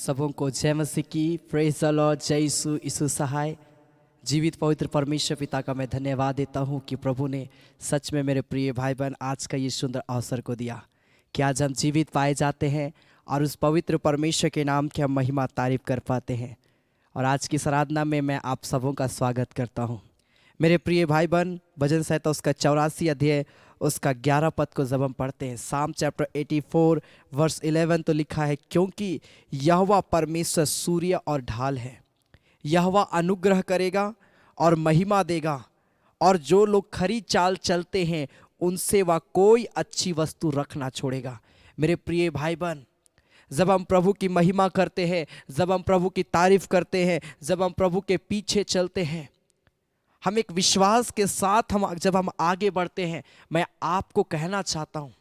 सबों को जय मसीह की। Praise the lord. जय यीशु। यीशु सहाय। जीवित पवित्र परमेश्वर पिता का मैं धन्यवाद देता हूँ कि प्रभु ने सच में मेरे प्रिय भाई बहन आज का ये सुंदर अवसर को दिया कि आज हम जीवित पाए जाते हैं और उस पवित्र परमेश्वर के नाम की हम महिमा तारीफ कर पाते हैं। और आज की आराधना में मैं आप सबों का स्वागत करता हूँ। मेरे प्रिय भाई बहन, भजन संहिता उसका 84 अध्याय उसका 11 पद को जब हम पढ़ते हैं, साम चैप्टर 84 वर्स 11, तो लिखा है, क्योंकि यहोवा परमेश्वर सूर्य और ढाल है, यहोवा अनुग्रह करेगा और महिमा देगा, और जो लोग खरी चाल चलते हैं उनसे वह कोई अच्छी वस्तु रख ना छोड़ेगा। मेरे प्रिय भाई बहन, जब हम प्रभु की महिमा करते हैं, जब हम प्रभु की तारीफ करते हैं, जब हम प्रभु के पीछे चलते हैं, हम एक विश्वास के साथ जब हम आगे बढ़ते हैं, मैं आपको कहना चाहता हूँ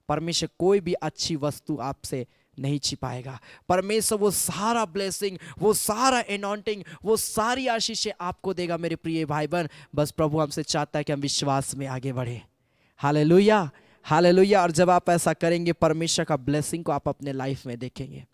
परमेश्वर कोई भी अच्छी वस्तु आपसे नहीं छिपाएगा। परमेश्वर वो सारा ब्लेसिंग, वो सारा एनॉन्टिंग, वो सारी आशीषें आपको देगा। मेरे प्रिय भाई बहन, बस प्रभु हमसे चाहता है कि हम विश्वास में आगे बढ़े। Hallelujah, hallelujah. और जब आप ऐसा करेंगे, परमेश्वर का ब्लेसिंग को आप अपने लाइफ में देखेंगे।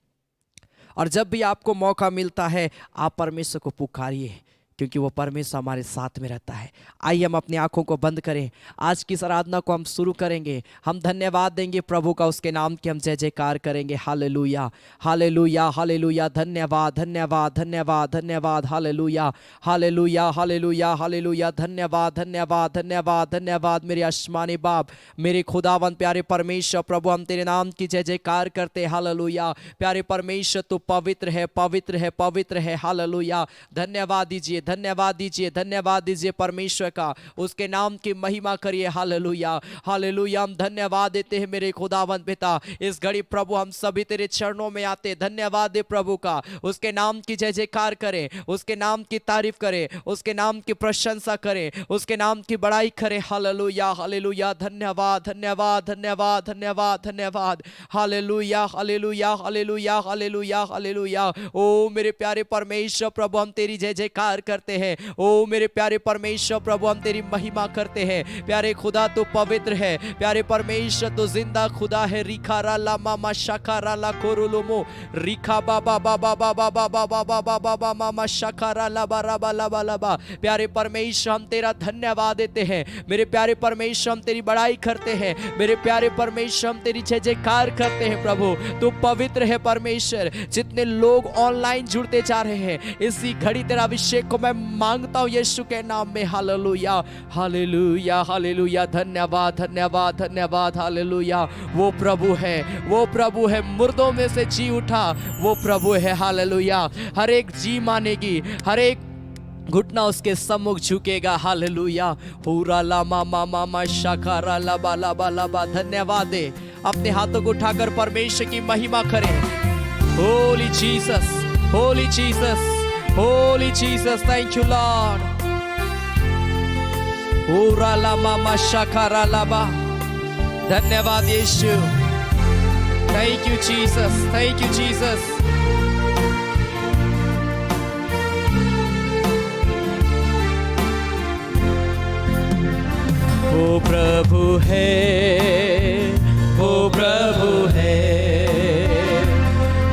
और जब भी आपको मौका मिलता है, आप परमेश्वर को पुकारिए, क्योंकि वो परमेश्वर हमारे साथ में रहता है। आइए हम अपनी आंखों को बंद करें, आज की आराधना को हम शुरू करेंगे। हम धन्यवाद देंगे प्रभु का, उसके नाम की हम जय जयकार करेंगे। हालेलुया, हालेलुया, हालेलुया। धन्यवाद, धन्यवाद, धन्यवाद, धन्यवाद। हालेलुया, हालेलुया, हालेलुया, हालेलुया। धन्यवाद, धन्यवाद, धन्यवाद, धन्यवाद। मेरे आसमानी बाप, मेरे खुदावन प्यारे परमेश्वर, प्रभु हम तेरे नाम की जय जयकार करते। हालेलुया। प्यारे परमेश्वर, तू पवित्र है, पवित्र है, पवित्र है। हालेलुया। धन्यवाद दीजिए, धन्यवाद दीजिए, धन्यवाद दीजिए परमेश्वर का, उसके नाम की महिमा करिए। Hallelujah, hallelujah. हम धन्यवाद देते हैं मेरे खुदावंत पिता। इस घड़ी प्रभु हम सभी तेरे चरणों में आते, धन्यवाद दे प्रभु का, उसके नाम की जय जयकार करें, उसके नाम की तारीफ करें, उसके नाम की प्रशंसा करें, उसके नाम की बड़ाई करें। हालेलुया, हालेलुया। धन्यवाद, धन्यवाद, धन्यवाद, धन्यवाद, धन्यवाद। हालेलुया, हालेलुया, हालेलुया, हालेलुया, हालेलुया। ओ मेरे प्यारे परमेश्वर, प्रभु हम तेरी जय जयकार करते हैं। ओ मेरे प्यारे परमेश्वर, प्रभु हम तेरी महिमा करते हैं। प्यारे खुदा तो पवित्र है, प्यारे परमेश्वर तो जिंदा खुदा है। रिखा राला मामा शाखा राला कोरुलुमो रिखा बाबा बाबा बाबा बाबा बाबा बाबा मामा शाखा राला बाबा लाबा लाबा। प्यारे परमेश्वर हम तेरा धन्यवाद देते हैं। मेरे प्यारे परमेश्वर हम तेरी बड़ाई करते हैं। मेरे प्यारे परमेश्वर हम तेरी जय जयकार करते हैं। प्रभु तू पवित्र है परमेश्वर। जितने लोग ऑनलाइन जुड़ते जा रहे हैं, इसी घड़ी तेरा अभिषेक को मैं मांगता हूं यीशु के नाम में। हालेलुया, हालेलुया, हालेलुया। धन्यवाद, धन्यवाद, धन्यवाद। हालेलुया। वो प्रभु है, वो प्रभु है, मुर्दों में से जी उठा वो प्रभु है। हालेलुया। हर एक जी मानेगी, हर एक घुटना उसके सम्मुख झुकेगा। हालेलुया। पूरा लामा मामा मा शाखारा लाबा लाबा लाबा। धन्यवाद दे, अपने हाथों को उठाकर परमेश्वर की महिमा करें। Holi Jesus, Holi Jesus, Holy Jesus, thank you Lord. Ura lama mashakara laba. धन्यवाद यीशु। Thank you Jesus, thank you Jesus. वो प्रभु है, वो प्रभु है,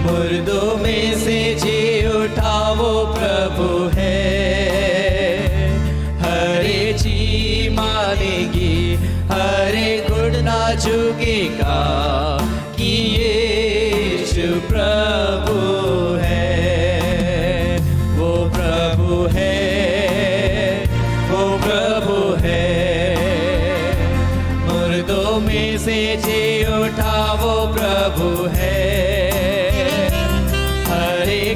मुर्दों में से जी उठा वो प्रभु है। हरे जी मानेगी, हरे घुटना झुकेगा कि यीशु प्रभु है। वो प्रभु है, वो प्रभु है, मुर्दों में से जी उठा वो प्रभु है।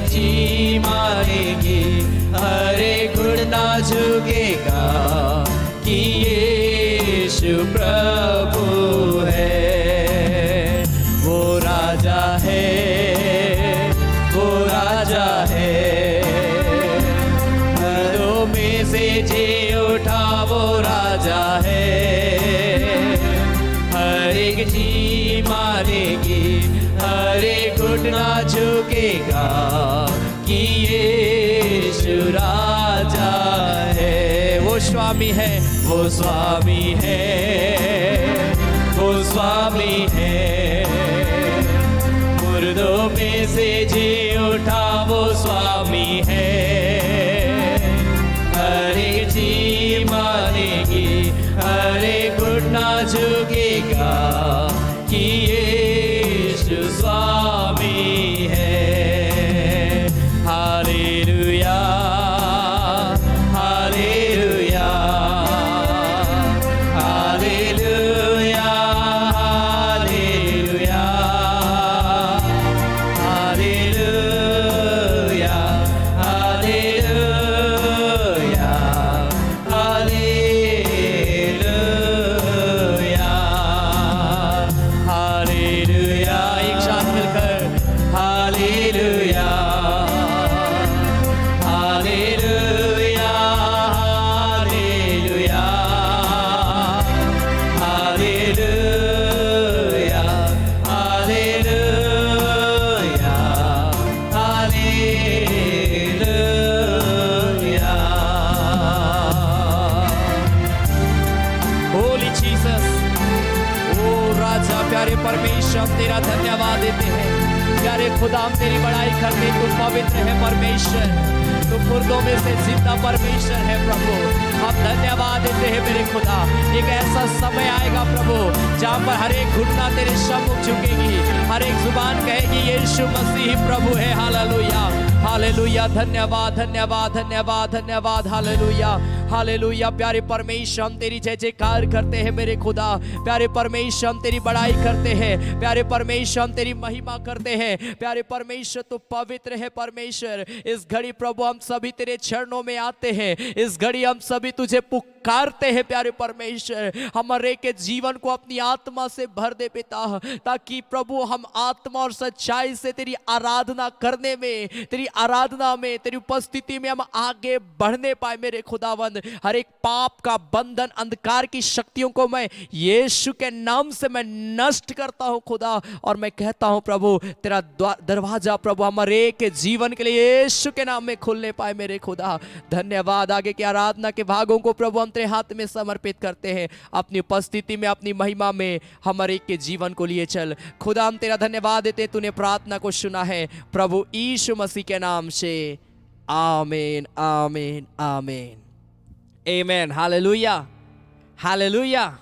जी मानेगी, हरे घुटना झुकेगा कि यीशु प्रभु है। वो राजा है, वो राजा है, मर्दों में से जी उठा वो राजा है। हर एक जी मानेगी, हरे घुटना झुकेगा कि यीशु राजा है। वो स्वामी है, वो स्वामी है, वो स्वामी है, मुर्दों में से जी उठा वो स्वामी है। हर एक जी मानेगी, हर एक घुटना झुकेगा कि यीशु स्वामी है। हालेलुया, hallelujah, hallelujah, hallelujah, hallelujah, hallelujah, hallelujah, हालेलुया। एक साथ मिलकर हालेलुया, हालेलुया, हालेलुया, हालेलुया, हालेलुया, हालेलुया। होली जीसस, ओ राजा प्यारे परमेश्वर, हम तेरा धन्यवाद देते हैं। प्यारे खुदा, हम तेरी बड़ाई करते हैं। तू पवित्र है परमेश्वर, तू मुर्दों में से जिंदा परमेश्वर है प्रभु। हम धन्यवाद देते हैं मेरे खुदा। एक ऐसा समय आएगा प्रभु जहाँ पर हर एक घुटना तेरे सम्मुख झुकेगी, हर एक जुबान कहेगी यीशु मसीह प्रभु है। हालेलुया, हालेलुया। धन्यवाद, धन्यवाद, धन्यवाद, धन्यवाद। हालेलुया, हालेलुया। प्यारे परमेश्वर, हम तेरी जय जयकार करते हैं मेरे खुदा। प्यारे परमेश्वर, हम तेरी बड़ाई करते हैं। प्यारे परमेश्वर, हम तेरी महिमा करते हैं। प्यारे परमेश्वर, तू पवित्र है परमेश्वर। इस घड़ी प्रभु हम सभी तेरे चरणों में आते हैं। इस घड़ी हम सभी तुझे पुकारते हैं प्यारे परमेश्वर। हमारे के जीवन को अपनी आत्मा से भर दे पिता, ताकि प्रभु हम आत्मा और सच्चाई से तेरी आराधना करने में, तेरी आराधना में, तेरी उपस्थिति में हम आगे बढ़ने पाए मेरे खुदावंद। हर एक पाप का बंधन, अंधकार की शक्तियों को मैं यीशु के नाम से मैं नष्ट करता हूं खुदा। और मैं कहता हूं प्रभु, तेरा दरवाजा प्रभु हमारे के जीवन के लिए यीशु के नाम में खुलने पाए मेरे खुदा। धन्यवाद। आगे की आराधना के भागों को प्रभु हम तेरे हाथ में समर्पित करते हैं। अपनी उपस्थिति में, अपनी महिमा में हमारे के जीवन को लिए चल खुदा। हम तेरा धन्यवाद देते, तूने प्रार्थना को सुना है प्रभु यीशु मसीह के नाम से। आमीन, आमीन, आमीन, आमीन। Hallelujah, hallelujah,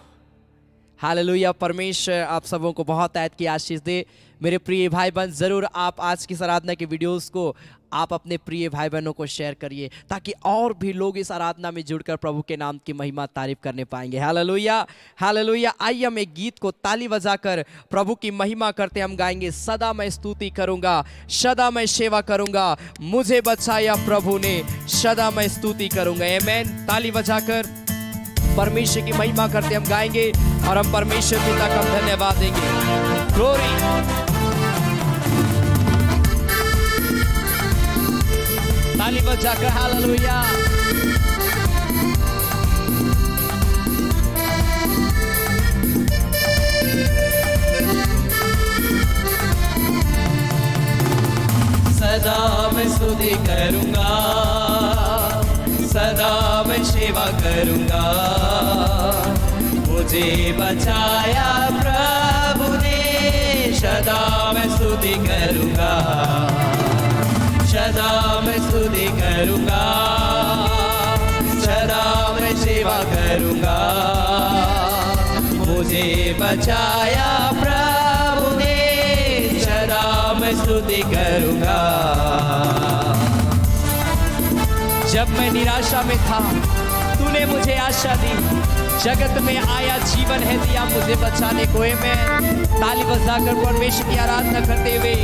hallelujah. परमेश्वर आप सबों को बहुत ऐत की आशीष दे। मेरे प्रिय भाई बहन, ज़रूर आप आज की इस आराधना के वीडियोस को आप अपने प्रिय भाई बहनों को शेयर करिए, ताकि और भी लोग इस आराधना में जुड़कर प्रभु के नाम की महिमा तारीफ करने पाएंगे। हालेलुया, हालेलुया। आइए हम एक गीत को ताली बजाकर प्रभु की महिमा करते हम गाएंगे। सदा मैं स्तुति करूंगा, सदा मैं सेवा करूंगा, मुझे बचाया प्रभु ने, सदा मैं स्तुति करूंगा। आमीन। ताली बजाकर परमेश्वर की महिमा करते हम गाएंगे और हम परमेश्वर पिता का धन्यवाद देंगे। ग्लोरी। ताली बजाकर हालेलुया। सदा मैं स्तुति करूंगा, सदा मैं सेवा करूंगा, मुझे बचाया प्रभु ने, सदा मैं स्तुति करूंगा, सदा मैं स्तुति करूंगा, सदा मैं सेवा करूंगा, मुझे बचाया प्रभु ने, सदा मैं स्तुति करूंगा। जब मैं निराशा में था तूने मुझे आशा दी, जगत में आया जीवन है दिया मुझे बचाने को। मैं ताली बजाकर परमेश्वर की आराधना करते हुए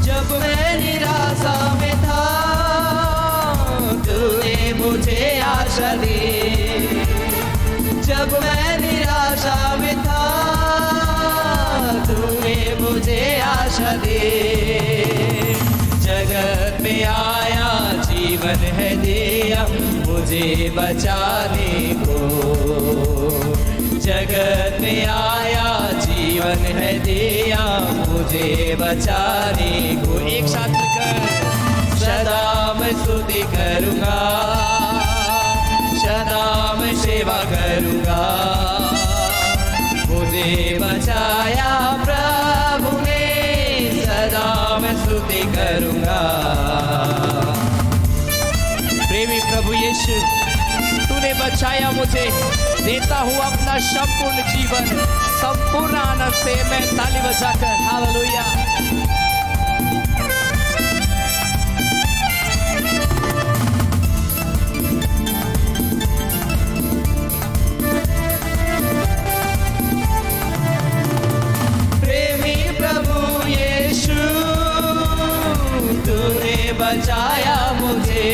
जब मैं निराशा में था तूने मुझे आशा दी, जब मैं निराशा में था तूने मुझे आशा दी, जगत में आया जीवन है दिया मुझे बचाने को, जगत में आया जीवन है दिया मुझे बचाने को। एक साथ मिलकर सदा मैं स्तुति करूंगा, सदा मैं सेवा करूंगा। मुझे बचाया प्रभु ने, सदा मैं स्तुति करूंगा। प्रेमी प्रभु यीशु, तूने बचाया मुझे, देता हूँ अपना संपूर्ण जीवन संपूर्ण आनंद से। मैं ताली बजाकर हालेलुया। प्रेमी प्रभु यीशु, तूने बचाया मुझे।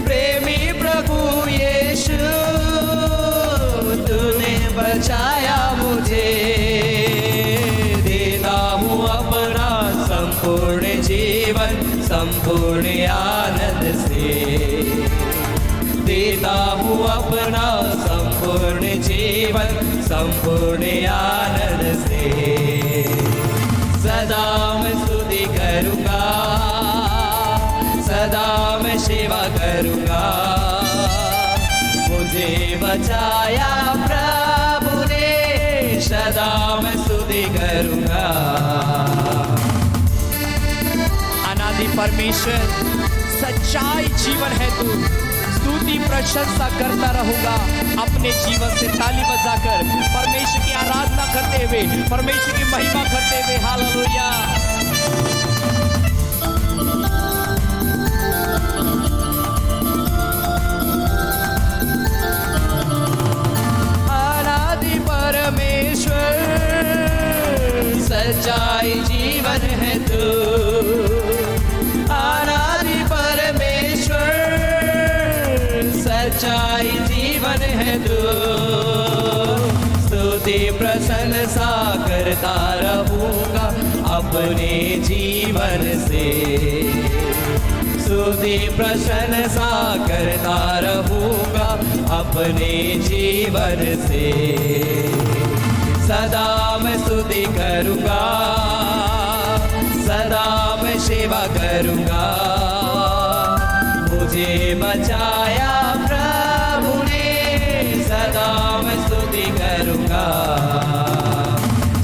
प्रेमी प्रभु यीशु, तूने बचाया मुझे। देता हूँ अपना संपूर्ण जीवन संपूर्ण आनंद से। देता हूँ अपना संपूर्ण जीवन संपूर्ण आनंद से। सदा मैं स्तुति करूंगा, सदा मैं सेवा करूंगा। मुझे बचाया प्रभु ने, सदा मैं स्तुति करूंगा। अनादि परमेश्वर, सच्चाई जीवन है तू, स्तुति प्रशंसा करता रहूंगा। अपने जीवन से ताली बजाकर परमेश्वर की आराधना करते हुए, परमेश्वर की महिमा करते हुए हालेलुया। अनादि परमेश्वर, सच्चाई जीवन है तू। अनादि परमेश्वर, सच्चाई जीवन है तू। स्तुति प्रशंसा करता रहूंगा अपने जीवन से। स्तुति प्रशंसा करता रहूंगा अपने जीवन से। सदा मैं स्तुति करूंगा, सदा मैं सेवा करूंगा। मुझे बचाया प्रभु ने, सदा मैं स्तुति करूंगा,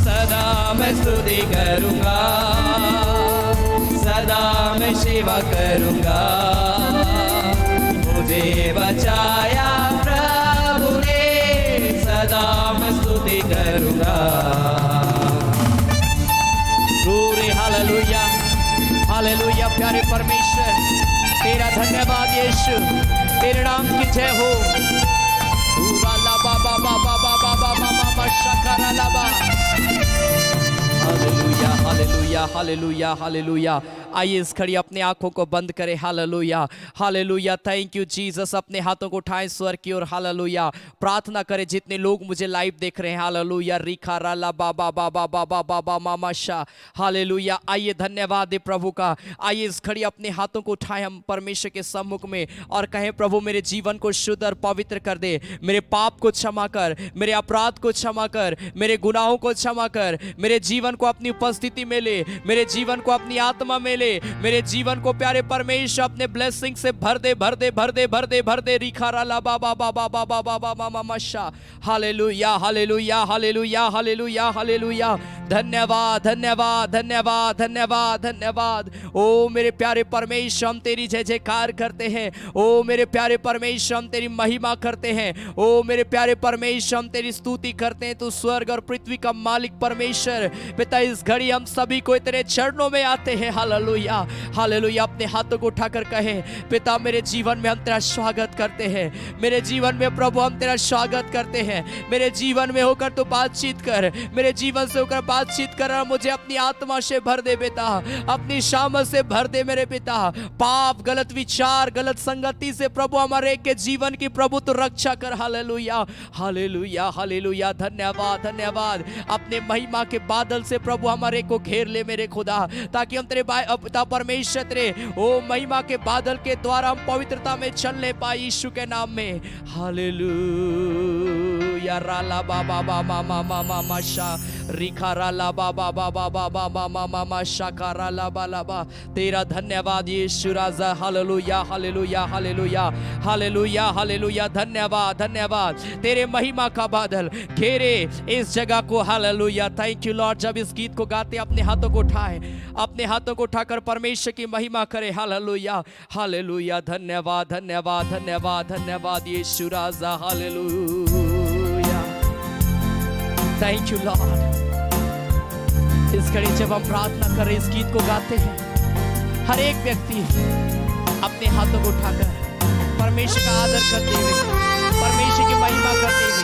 सदा मैं स्तुति करूंगा। सदा मैं सेवा करूंगा। मुझे बचाया प्रभु ने, सदा मैं स्तुति करूंगा। glory hallelujah, hallelujah. प्यारे परमेश्वर, तेरा धन्यवाद यीशु, तेरे नाम की जय हो। बाबा बाबा बाबा बाबा मामा शकारा लाबा। हालेलुया, हालेलुया, हालेलुया, हालेलुया। आइए इस घड़ी अपने आंखों को बंद करें। हालेलुया, हालेलुया। Thank you Jesus. अपने हाथों को उठाएं स्वर की ओर। हालेलुया। प्रार्थना करें जितने लोग मुझे लाइव देख रहे हैं। हालेलुया। रिखा राला बाबा बाबा बाबा बाबा मामा शाह। हालेलुया। आइए धन्यवाद दे प्रभु का। आइए इस घड़ी अपने हाथों को उठाएं हम परमेश्वर के सम्मुख में और कहें, प्रभु मेरे जीवन को शुद्ध और पवित्र कर दे। मेरे पाप को क्षमा कर, मेरे अपराध को क्षमा कर, मेरे गुनाहों को क्षमा कर। मेरे जीवन को अपनी उपस्थिति में ले, मेरे जीवन को अपनी आत्मा में ले। मेरे जीवन को प्यारे परमेश्वर अपने ब्लेसिंग से भर दे, भर दे, भर दे, भर दे, भर दे। रिखारा ला बाबा बाबा बाबा बाबा मामा मशा। हालेलुया, हालेलुया, हालेलुया, हालेलुया, हालेलुया। धन्यवाद, धन्यवाद, धन्यवाद, धन्यवाद, धन्यवाद। ओ मेरे प्यारे परमेश्वर, हम तेरी जय जयकार करते हैं। ओ मेरे प्यारे परमेश्वर, हम तेरी महिमा करते हैं। ओ मेरे प्यारे परमेश्वर, हम तेरी स्तुति करते हैं। तू स्वर्ग और पृथ्वी का मालिक परमेश्वर पिता, इस घड़ी हम सभी को तेरे चरणों में आते हैं। Hallelujah, hallelujah. अपने हाथों को उठाकर कहें, पिता मेरे जीवन में हम तेरा स्वागत करते हैं। मेरे जीवन में प्रभु हम तेरा स्वागत करते हैं। मेरे जीवन में होकर तू बातचीत कर, मेरे जीवन से होकर बातचीत कर और मुझे अपनी आत्मा से भर दे पिता, अपनी शामत से भर दे मेरे पिता। पाप, गलत विचार, गलत संगति से प्रभु हमारे के जीवन की प्रभु तो रक्षा कर। हालेलुया, हालेलुया, हालेलुया। धन्यवाद, धन्यवाद। अपने महिमा के बादल से प्रभु हमारे को घेर ले मेरे खुदा, ताकि हम तेरे पिता परमेश्वर तेरे ओ महिमा के बादल के द्वारा हम पवित्रता में चलने पाए यीशु के नाम में। हालेलुया। या राला बाबा बाबा मामा मामा शा रिखा राला बाबा बाबा बाबा मामा मामा शाकारा लाबा लाबा। तेरा धन्यवाद यीशु राजा। हालेलुया हालेलुया हालेलुया हालेलुया हालेलुया। धन्यवाद धन्यवाद। तेरे महिमा का बादल घेरे इस जगह को। हालेलुया। Thank you Lord. जब इस गीत को गाते अपने हाथों को उठाए, अपने हाथों को उठाकर परमेश्वर की महिमा करे। हालेलुया हालेलुया। धन्यवाद धन्यवाद धन्यवाद धन्यवाद यीशु राजा। हालेलुया। Thank you Lord. इस घड़ी जब हम प्रार्थना कर रहे, इस गीत को गाते हैं, हर एक व्यक्ति अपने हाथों को उठाकर परमेश्वर का आदर करते हुए, परमेश्वर की महिमा करते हुए,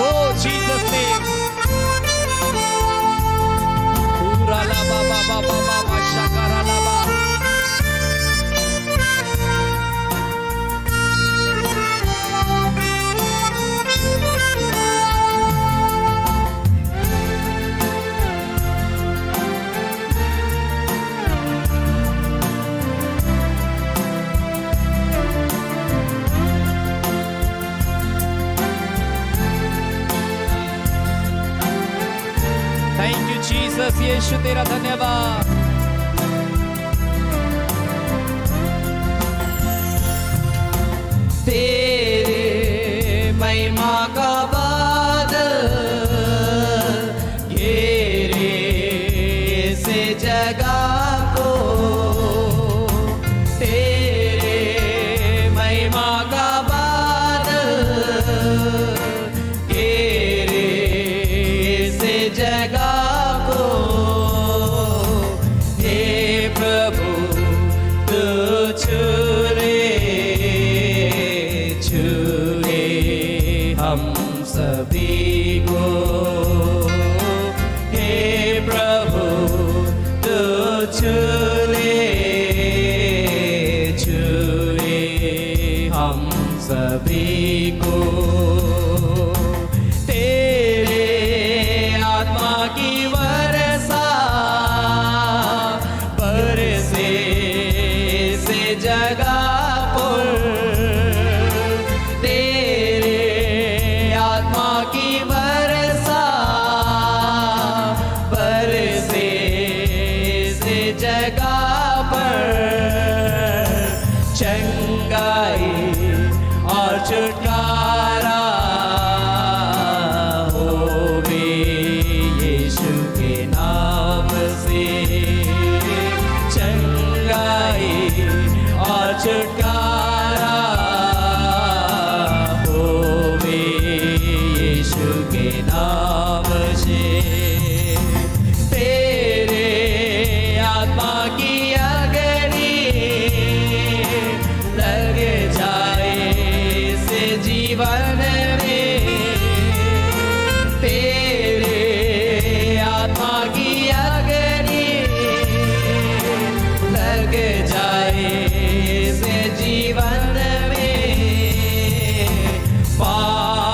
ओ जीसस नेम। पूरा ला बाबा बाबा बाबा शकारा ला बा। Thank you Jesus. यीशु तेरा धन्यवाद। तेरे महिमा का बादल घेरे से जगह को। तेरे महिमा का बादल घेरे से जगह को। हे प्रभु तू छूले हम सभी को। हे प्रभु तू छूले हम सभी को। तेरे आत्मा की वर्षा बरसे से जगह पर। तेरे आत्मा की वर्षा बरसे से जगह पर। चंगाई और छुटकारा होवे यीशु के नाम से। चंगाई और छुटकारा होवे यीशु के नाम से। तेरे आत्मा की अग्नि लग जाए से जीवन में। तेरे आत्मा की अग्नि लग जाए से जीवन में। पाप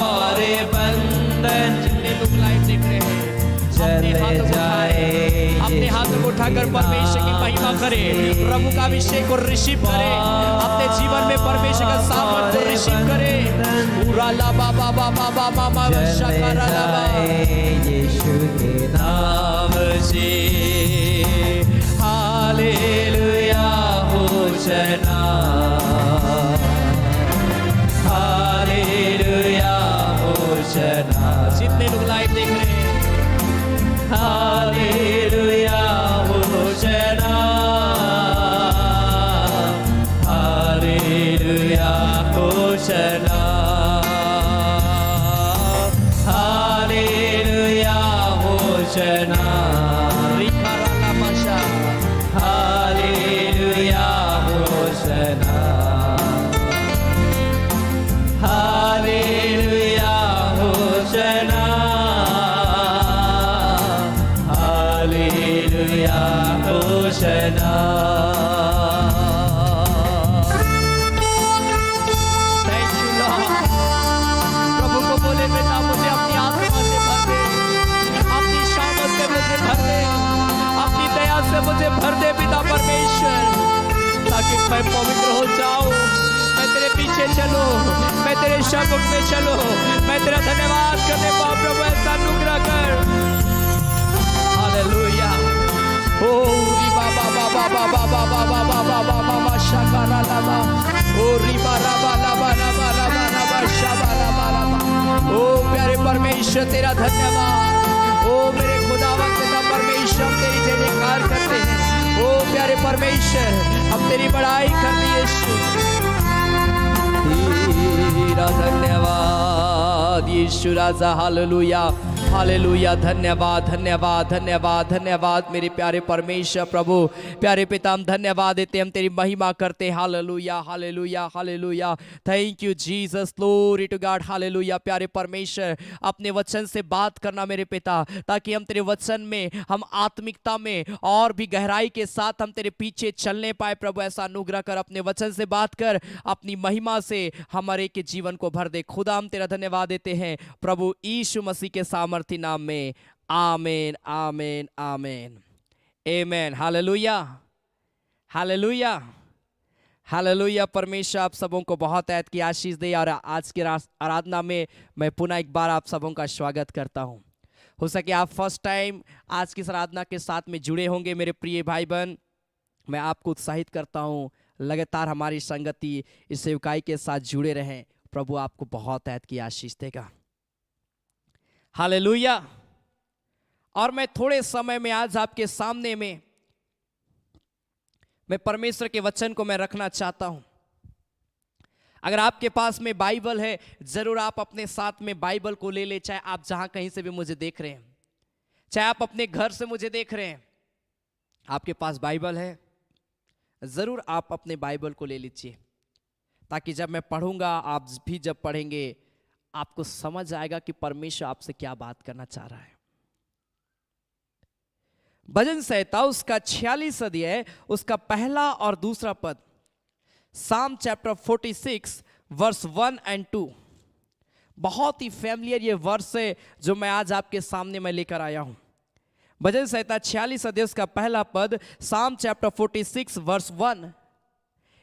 और बंधन जितने लोग लाइव देख रहे हैं, अपने हाथों को उठाकर परमेश्वर की महिमा करें। प्रभु का अभिषेक को रिसीव करें। अपने जीवन में परमेश्वर का सामर्थ्य को रिसीव करें। पूरा ला बाबा बाबा बाबा बाबा शकारा ला बा। यीशु के नाम से। हालेलुया होशना। हालेलुया होशना। जितने लोग लाइव देख रहे हैं, हालेलुया होशना। हालेलुया होशना। हालेलुया होशना। रिखारा ला माशा। हालेलुया होशना। हालेलुया होशना। हालेलुया होशना। Thank you lord. प्रभु को बोले बेटा मुझे अपनी आत्मा से भर दे, अपनी शामत से मुझे मैं पवित्र हो जाऊं, मैं तेरे पीछे चलूं, मैं तेरे शब्द में चलूं, मैं तेरा धन्यवाद करने पाऊं प्रभु, ऐसा अनुग्रह कर। हालेलुया। ओ रिबा बाबा बाबा बाबा बाबा बाबा बाबा शकारा लाबा, ओ रिबा राबा लाबा लाबा लाबा लाबा शाबा लाबा लाबा। ओ प्यारे परमेश्वर तेरा धन्यवाद। ओ मेरे खुदावंद पिता परमेश्वर, हम तेरी जय जयकार करते हैं। ओ प्यारे परमेश्वर, हम तेरी बड़ाई करते हैं यीशु। तेरा धन्यवाद यीशु राजा। हालेलुया हालेलुया। धन्यवाद धन्यवाद धन्यवाद धन्यवाद मेरे प्यारे परमेश्वर प्रभु, प्यारे पिता, हम धन्यवाद देते, हम तेरी महिमा करते। Hallelujah hallelujah hallelujah. Thank you Jesus, glory to God. Hallelujah. प्यारे परमेश्वर, अपने वचन से बात करना मेरे पिता, ताकि हम तेरे वचन में, हम आत्मिकता में और भी गहराई के साथ हम तेरे पीछे चलने पाए। प्रभु ऐसा अनुग्रह कर, अपने वचन से बात कर, अपनी महिमा से हमारे के जीवन को भर दे। खुदा हम तेरा धन्यवाद देते हैं प्रभु यीशु मसीह के सामर्थी नाम में। आमीन आमीन आमीन आमीन। Hallelujah hallelujah hallelujah. परमेश्वर आप सबों को बहुत ऐत की आशीष दे। और आज की आराधना में मैं पुनः एक बार आप सबों का स्वागत करता हूं। हो सके आप फर्स्ट टाइम आज की इस आराधना के साथ में जुड़े होंगे मेरे प्रिय भाई बहन, मैं आपको उत्साहित करता हूं लगातार हमारी संगति इस सेवकाई के साथ जुड़े रहें। प्रभु आपको बहुत ऐत की आशीष देगा। हालेलुया। और मैं थोड़े समय में आज आपके सामने में मैं परमेश्वर के वचन को मैं रखना चाहता हूं। अगर आपके पास में बाइबल है, जरूर आप अपने साथ में बाइबल को ले ले। चाहे आप जहां कहीं से भी मुझे देख रहे हैं, चाहे आप अपने घर से मुझे देख रहे हैं, आपके पास बाइबल है, जरूर आप अपने बाइबल को ले लीजिए, ताकि जब मैं पढ़ूंगा, आप भी जब पढ़ेंगे, आपको समझ आएगा कि परमेश्वर आपसे क्या बात करना चाह रहा है। भजन संहिता उसका 46 अध्याय, उसका पहला और दूसरा पद, साम चैप्टर 46 वर्स 1 और 2। बहुत ही फैमिलियर ये वर्स है जो मैं आज आपके सामने मैं लेकर आया हूं। भजन संहिता 46 अध्याय उसका पहला पद, साम चैप्टर 46 वर्स 1।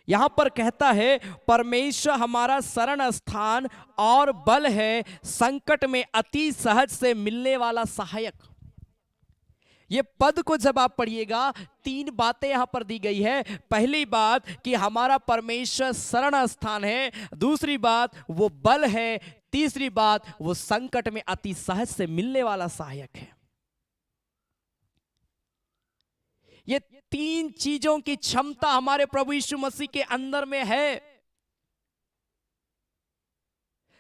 यहां पर कहता है, परमेश्वर हमारा शरण स्थान और बल है, संकट में अति सहज से मिलने वाला सहायक। ये पद को जब आप पढ़िएगा, 3 बातें यहां पर दी गई है। पहली बात कि हमारा परमेश्वर शरण स्थान है, दूसरी बात वो बल है, तीसरी बात वो संकट में अति सहज से मिलने वाला सहायक है। ये 3 चीजों की क्षमता हमारे प्रभु यीशु मसीह के अंदर में है,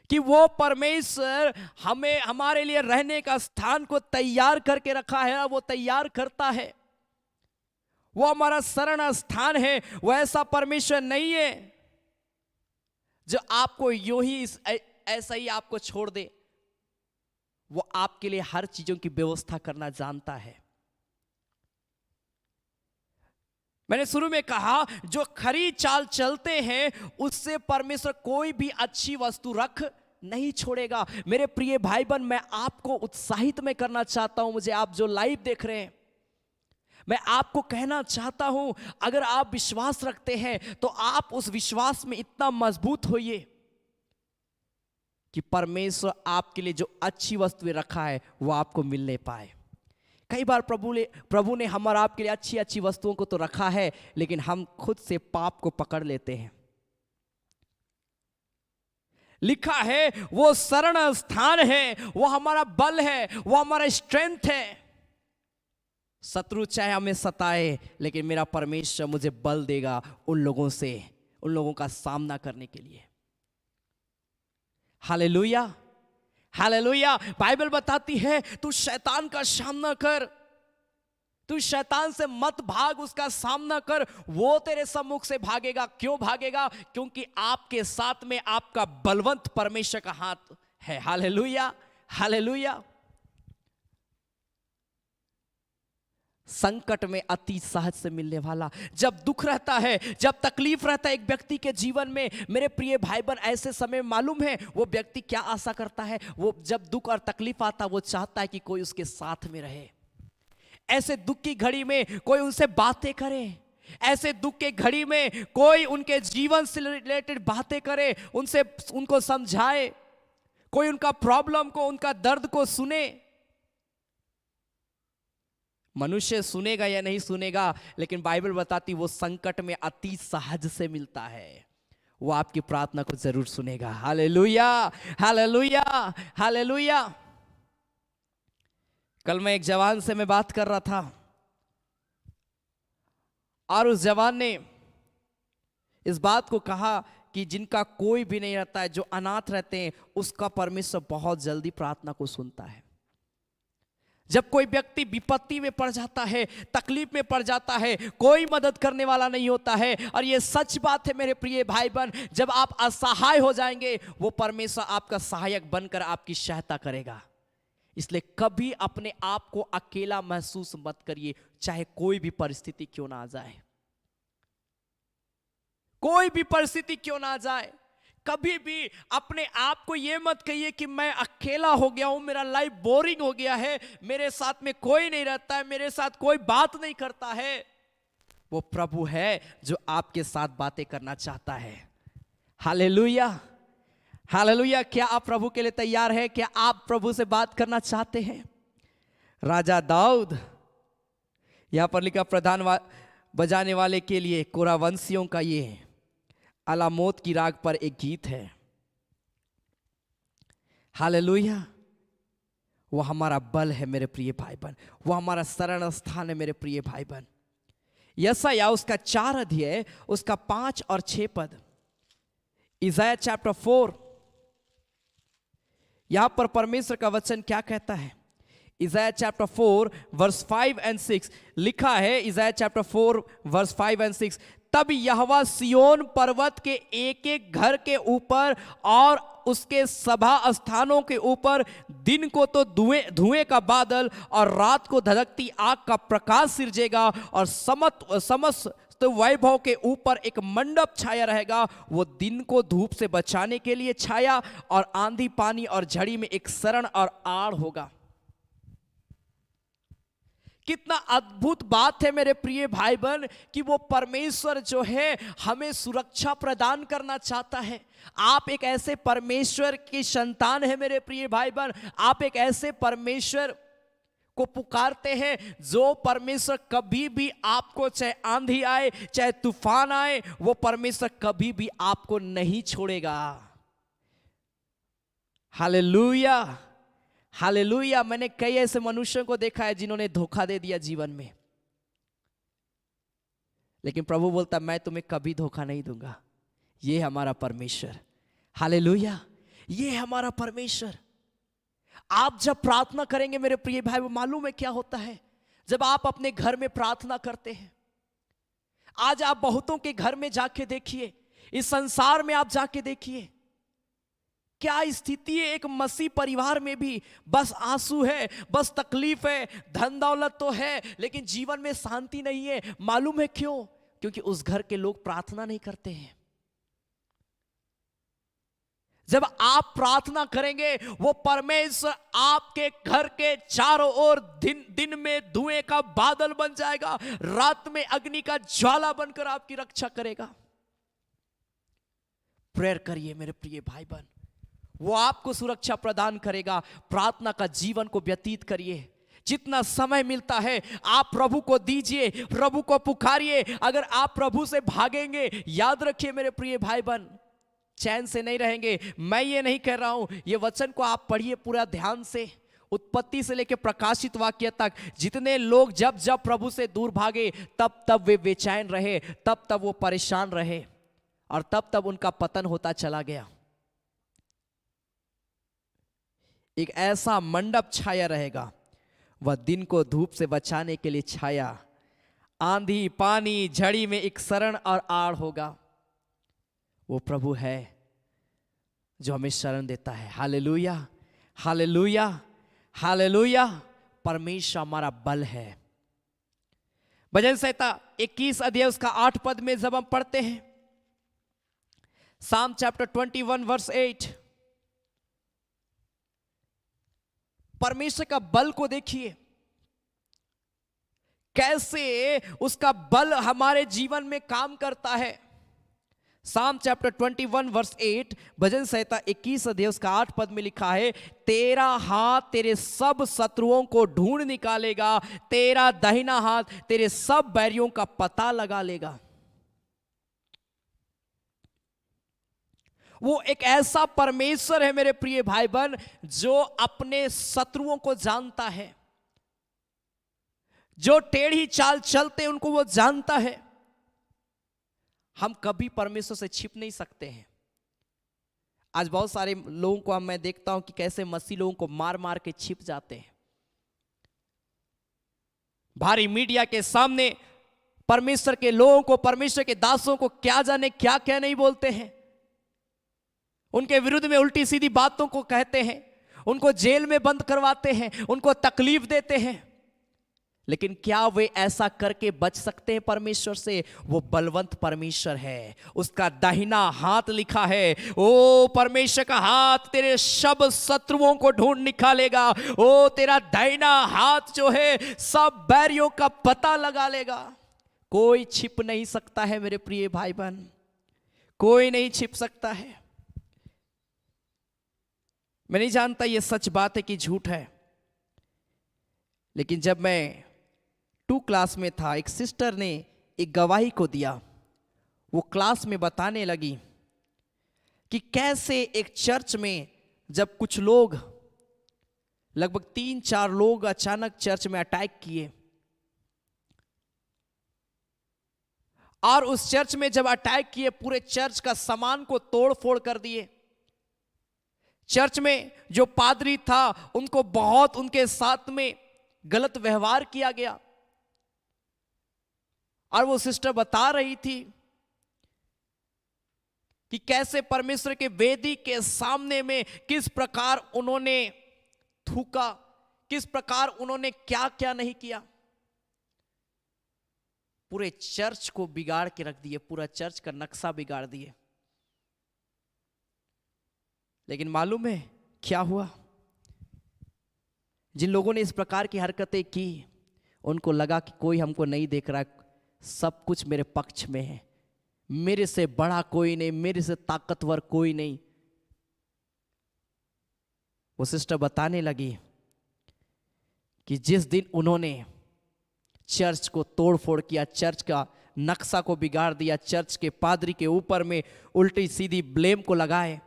कि वो परमेश्वर हमें, हमारे लिए रहने का स्थान को तैयार करके रखा है, वो तैयार करता है। वो हमारा शरण स्थान है। वो ऐसा परमेश्वर नहीं है जो आपको यूं ही ऐसा ही आपको छोड़ दे। वो आपके लिए हर चीजों की व्यवस्था करना जानता है। मैंने शुरू में कहा, जो खरी चाल चलते हैं उससे परमेश्वर कोई भी अच्छी वस्तु रख नहीं छोड़ेगा। मेरे प्रिय भाई बहन, मैं आपको उत्साहित में करना चाहता हूं। मुझे आप जो लाइव देख रहे हैं, मैं आपको कहना चाहता हूं, अगर आप विश्वास रखते हैं तो आप उस विश्वास में इतना मजबूत होइए कि परमेश्वर आपके लिए जो अच्छी वस्तुएं रखा है वो आपको मिलने पाए। कई बार प्रभु ने हमारा आपके लिए अच्छी अच्छी वस्तुओं को तो रखा है, लेकिन हम खुद से पाप को पकड़ लेते हैं। लिखा है, वो शरण स्थान है, वो हमारा बल है, वो हमारा स्ट्रेंथ है। शत्रु चाहे हमें सताए, लेकिन मेरा परमेश्वर मुझे बल देगा उन लोगों का सामना करने के लिए। Hallelujah hallelujah. बाइबल बताती है, तू शैतान का सामना कर, तू शैतान से मत भाग, उसका सामना कर, वो तेरे सम्मुख से भागेगा। क्यों भागेगा? क्योंकि आपके साथ में आपका बलवंत परमेश्वर का हाथ है। हालेलुया हालेलुया। संकट में अति सहज से मिलने वाला। जब दुख रहता है, जब तकलीफ रहता है एक व्यक्ति के जीवन में, मेरे प्रिय भाई बहन, ऐसे समय मालूम है वो व्यक्ति क्या आशा करता है? वो जब दुख और तकलीफ आता, वो चाहता है कि कोई उसके साथ में रहे। ऐसे दुख की घड़ी में कोई उनसे बातें करे, ऐसे दुख के घड़ी में कोई उनके जीवन से रिलेटेड बातें करे, उनसे उनको समझाए, कोई उनका प्रॉब्लम को, उनका दर्द को सुने। मनुष्य सुनेगा या नहीं सुनेगा, लेकिन बाइबल बताती वो संकट में अति सहज से मिलता है। वो आपकी प्रार्थना को जरूर सुनेगा। Hallelujah, hallelujah, hallelujah. कल मैं एक जवान से मैं बात कर रहा था और उस जवान ने इस बात को कहा कि जिनका कोई भी नहीं रहता है, जो अनाथ रहते हैं, उसका परमेश्वर बहुत जल्दी प्रार्थना को सुनता है। जब कोई व्यक्ति विपत्ति में पड़ जाता है, तकलीफ में पड़ जाता है, कोई मदद करने वाला नहीं होता है। और ये सच बात है मेरे प्रिय भाई बहन, जब आप असहाय हो जाएंगे, वो परमेश्वर आपका सहायक बनकर आपकी सहायता करेगा। इसलिए कभी अपने आप को अकेला महसूस मत करिए, चाहे कोई भी परिस्थिति क्यों ना आ जाए, कोई भी परिस्थिति क्यों ना आ जाए। कभी भी अपने आप को यह मत कहिए कि मैं अकेला हो गया हूं, मेरा लाइफ बोरिंग हो गया है, मेरे साथ में कोई नहीं रहता है, मेरे साथ कोई बात नहीं करता है। वो प्रभु है जो आपके साथ बातें करना चाहता है। हालेलुया, हालेलुया। क्या आप प्रभु के लिए तैयार हैं? क्या आप प्रभु से बात करना चाहते हैं? राजा दाऊद, यहां पर लिखा, प्रधान बजाने वाले के लिए कोरावंशियों का ये अलामोत की राग पर एक गीत है। हालेलुया। वो हमारा बल है मेरे प्रिय भाई बहन, वो हमारा शरण स्थान है मेरे प्रिय भाई बहन। यशायाह उसका 4 अध्याय उसका 5 और 6 पद, इज़ाया चैप्टर 4, यहां पर परमेश्वर का वचन क्या कहता है? इज़ाया चैप्टर 4 वर्स 5 एंड 6 लिखा है। इज़ाया चैप्टर 4 वर्स 5 एंड 6, तब यहोवा सिय्योन पर्वत के एक एक घर के ऊपर और उसके सभा स्थानों के ऊपर दिन को तो धुएं का बादल और रात को धधकती आग का प्रकाश सिरजेगा, और समस्त वैभव के ऊपर एक मंडप छाया रहेगा। वो दिन को धूप से बचाने के लिए छाया, और आंधी पानी और झड़ी में एक शरण और आड़ होगा। कितना अद्भुत बात है मेरे प्रिय भाई बहन कि वो परमेश्वर जो है हमें सुरक्षा प्रदान करना चाहता है। आप एक ऐसे परमेश्वर की संतान है मेरे प्रिय भाई बहन, आप एक ऐसे परमेश्वर को पुकारते हैं जो परमेश्वर कभी भी आपको, चाहे आंधी आए चाहे तूफान आए, वो परमेश्वर कभी भी आपको नहीं छोड़ेगा। Hallelujah, hallelujah. मैंने कई ऐसे मनुष्यों को देखा है जिन्होंने धोखा दे दिया जीवन में, लेकिन प्रभु बोलता मैं तुम्हें कभी धोखा नहीं दूंगा। ये हमारा परमेश्वर, हालेलुया, ये हमारा परमेश्वर। आप जब प्रार्थना करेंगे मेरे प्रिय भाई, वो मालूम है क्या होता है? जब आप अपने घर में प्रार्थना करते हैं, आज आप बहुतों के घर में जाके देखिए, इस संसार में आप जाके देखिए क्या स्थिति है। एक मसीह परिवार में भी बस आंसू है, बस तकलीफ है, धन दौलत तो है, लेकिन जीवन में शांति नहीं है। मालूम है क्यों? क्योंकि उस घर के लोग प्रार्थना नहीं करते हैं। जब आप प्रार्थना करेंगे, वो परमेश्वर आपके घर के चारों ओर दिन में धुएं का बादल बन जाएगा, रात में अग्नि का ज्वाला बनकर आपकी रक्षा करेगा। प्रेयर करिए मेरे प्रिय भाई बहन, वो आपको सुरक्षा प्रदान करेगा। प्रार्थना का जीवन को व्यतीत करिए, जितना समय मिलता है आप प्रभु को दीजिए, प्रभु को पुकारिए। अगर आप प्रभु से भागेंगे, याद रखिए मेरे प्रिय भाई बहन, चैन से नहीं रहेंगे। मैं ये नहीं कह रहा हूं, ये वचन को आप पढ़िए पूरा ध्यान से, उत्पत्ति से लेकर प्रकाशित वाक्य तक। जितने लोग जब जब प्रभु से दूर भागे, तब तब वे बेचैन रहे, तब तब वो परेशान रहे, और तब तब उनका पतन होता चला गया। एक ऐसा मंडप छाया रहेगा, वह दिन को धूप से बचाने के लिए छाया, आंधी पानी झड़ी में एक शरण और आड़ होगा। वो प्रभु है जो हमें शरण देता है। हालेलुया, हालेलुया, हालेलुया। परमेश्वर हमारा बल है। भजन संहिता 21 अध्याय उसका 8 पद में जब हम पढ़ते हैं, साम चैप्टर 21 वर्स 8, परमेश्वर का बल को देखिए, कैसे उसका बल हमारे जीवन में काम करता है। साम चैप्टर 21 वर्स 8, भजन संहिता 21 अध्याय उसका 8 पद में लिखा है, तेरा हाथ तेरे सब शत्रुओं को ढूंढ निकालेगा, तेरा दाहिना हाथ तेरे सब बैरियों का पता लगा लेगा। वो एक ऐसा परमेश्वर है मेरे प्रिय भाई बहन, जो अपने शत्रुओं को जानता है, जो टेढ़ी चाल चलते उनको वो जानता है। हम कभी परमेश्वर से छिप नहीं सकते हैं। आज बहुत सारे लोगों को मैं देखता हूं कि कैसे मसीह लोगों को मार मार के छिप जाते हैं। भारी मीडिया के सामने परमेश्वर के लोगों को, परमेश्वर के दासों को क्या जाने क्या क्या नहीं बोलते हैं। उनके विरुद्ध में उल्टी सीधी बातों को कहते हैं, उनको जेल में बंद करवाते हैं, उनको तकलीफ देते हैं। लेकिन क्या वे ऐसा करके बच सकते हैं परमेश्वर से? वो बलवंत परमेश्वर है, उसका दाहिना हाथ लिखा है, ओ परमेश्वर का हाथ तेरे सब शत्रुओं को ढूंढ निकालेगा। ओ तेरा दाहिना हाथ जो है सब बैरियों का पता लगा लेगा। कोई छिप नहीं सकता है मेरे प्रिय भाई बहन, कोई नहीं छिप सकता है। मैं नहीं जानता ये सच बात है कि झूठ है, लेकिन जब मैं 2 क्लास में था, एक सिस्टर ने एक गवाही को दिया। वो क्लास में बताने लगी कि कैसे एक चर्च में जब कुछ लोग, लगभग 3-4 लोग अचानक चर्च में अटैक किए, और उस चर्च में जब अटैक किए पूरे चर्च का सामान को तोड़ फोड़ कर दिए। चर्च में जो पादरी था उनको बहुत उनके साथ में गलत व्यवहार किया गया। और वो सिस्टर बता रही थी कि कैसे परमेश्वर के वेदी के सामने में किस प्रकार उन्होंने थूका, किस प्रकार उन्होंने क्या क्या नहीं किया। पूरे चर्च को बिगाड़ के रख दिए, पूरा चर्च का नक्शा बिगाड़ दिए। लेकिन मालूम है क्या हुआ? जिन लोगों ने इस प्रकार की हरकतें की, उनको लगा कि कोई हमको नहीं देख रहा, सब कुछ मेरे पक्ष में है, मेरे से बड़ा कोई नहीं, मेरे से ताकतवर कोई नहीं। वो सिस्टर बताने लगी कि जिस दिन उन्होंने चर्च को तोड़ फोड़ किया, चर्च का नक्शा को बिगाड़ दिया, चर्च के पादरी के ऊपर में उल्टी सीधी ब्लेम को लगाए,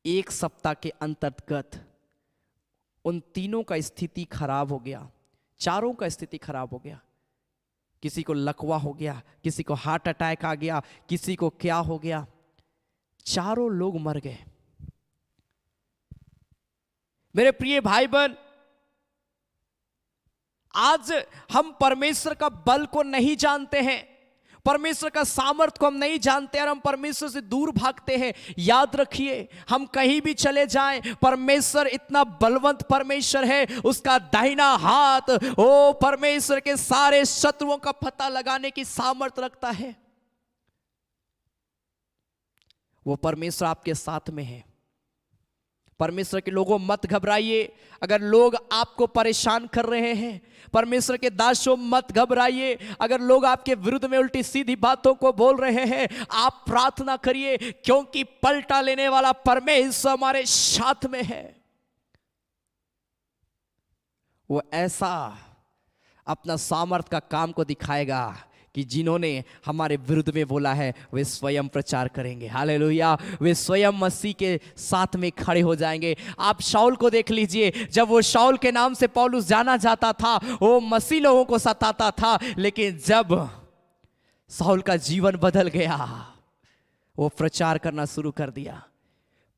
1 सप्ताह के अंतर्गत उन तीनों का स्थिति खराब हो गया, चारों का स्थिति खराब हो गया। किसी को लकवा हो गया, किसी को हार्ट अटैक आ गया, किसी को क्या हो गया, चारों लोग मर गए। मेरे प्रिय भाई बहन, आज हम परमेश्वर का बल को नहीं जानते हैं, परमेश्वर का सामर्थ्य को हम नहीं जानते और हम परमेश्वर से दूर भागते हैं। याद रखिए, हम कहीं भी चले जाएं, परमेश्वर इतना बलवंत परमेश्वर है, उसका दाहिना हाथ ओ परमेश्वर के सारे शत्रुओं का पता लगाने की सामर्थ्य रखता है। वो परमेश्वर आपके साथ में है। परमेश्वर के लोगों मत घबराइए, अगर लोग आपको परेशान कर रहे हैं, परमेश्वर के दासों मत घबराइए, अगर लोग आपके विरुद्ध में उल्टी सीधी बातों को बोल रहे हैं, आप प्रार्थना करिए, क्योंकि पलटा लेने वाला परमेश्वर हमारे साथ में है। वो ऐसा अपना सामर्थ का काम को दिखाएगा कि जिन्होंने हमारे विरुद्ध में बोला है वे स्वयं प्रचार करेंगे। हालेलुया, वे स्वयं मसीह के साथ में खड़े हो जाएंगे। आप शाऊल को देख लीजिए, जब वो शाऊल के नाम से पौलुस जाना जाता था, वो मसीह लोगों को सताता था, लेकिन जब शाऊल का जीवन बदल गया, वो प्रचार करना शुरू कर दिया।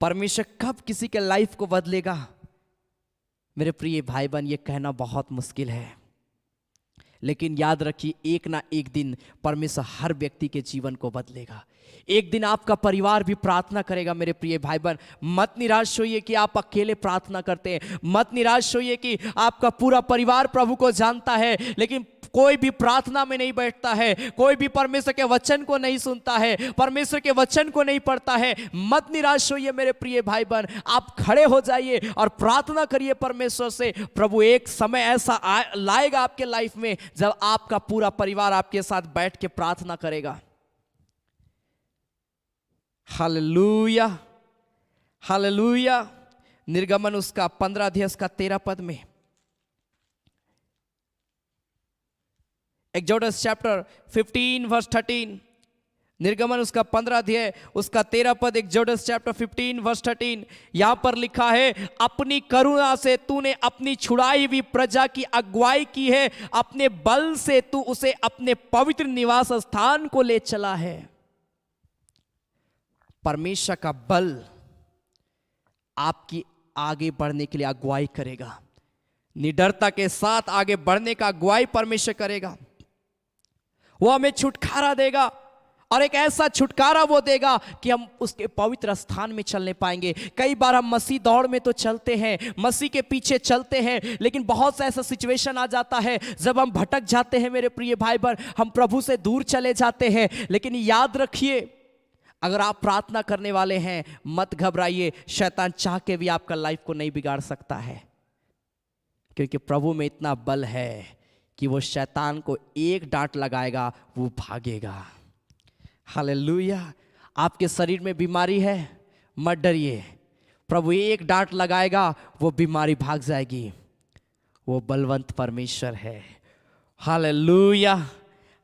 परमेश्वर कब किसी के लाइफ को बदलेगा, मेरे प्रिय भाई बहन, ये कहना बहुत मुश्किल है। लेकिन याद रखिए, एक ना एक दिन परमेश्वर हर व्यक्ति के जीवन को बदलेगा। एक दिन आपका परिवार भी प्रार्थना करेगा। मेरे प्रिय भाई बहन, मत निराश होइए कि आप अकेले प्रार्थना करते हैं, मत निराश होइए कि आपका पूरा परिवार प्रभु को जानता है, लेकिन कोई भी प्रार्थना में नहीं बैठता है, कोई भी परमेश्वर के वचन को नहीं सुनता है, परमेश्वर के वचन को नहीं पढ़ता है, मत निराश होइए मेरे प्रिय भाई बहन। आप खड़े हो जाइए और प्रार्थना करिए परमेश्वर से। प्रभु एक समय ऐसा लाएगा आपके लाइफ में जब आपका पूरा परिवार आपके साथ बैठ के प्रार्थना करेगा। Hallelujah, hallelujah. निर्गमन उसका 15 अध्याय उसका 13 पद में, एक्सोडस चैप्टर 15 वर्स 13, निर्गमन उसका 15 अध्याय उसका 13 पद, एक्सोडस चैप्टर 15 वर्स 13, यहां पर लिखा है, अपनी करुणा से तूने अपनी छुड़ाई हुई प्रजा की अगुवाई की है, अपने बल से तू उसे अपने पवित्र निवास स्थान को ले चला है। परमेश्वर का बल आपकी आगे बढ़ने के लिए अगुवाई करेगा। निडरता के साथ आगे बढ़ने का अगुवाई परमेश्वर करेगा। वो हमें छुटकारा देगा, और एक ऐसा छुटकारा वो देगा कि हम उसके पवित्र स्थान में चलने पाएंगे। कई बार हम मसीह दौड़ में तो चलते हैं, मसीह के पीछे चलते हैं, लेकिन बहुत सा ऐसा सिचुएशन आ जाता है जब हम भटक जाते हैं मेरे प्रिय भाई बहन, हम प्रभु से दूर चले जाते हैं। लेकिन याद रखिए, अगर आप प्रार्थना करने वाले हैं, मत घबराइए, शैतान चाह के भी आपका लाइफ को नहीं बिगाड़ सकता है, क्योंकि प्रभु में इतना बल है कि वो शैतान को एक डांट लगाएगा, वो भागेगा। हालेलुया। आपके शरीर में बीमारी है, मत डरिए, प्रभु एक डांट लगाएगा, वो बीमारी भाग जाएगी। वो बलवंत परमेश्वर है। हालेलुया,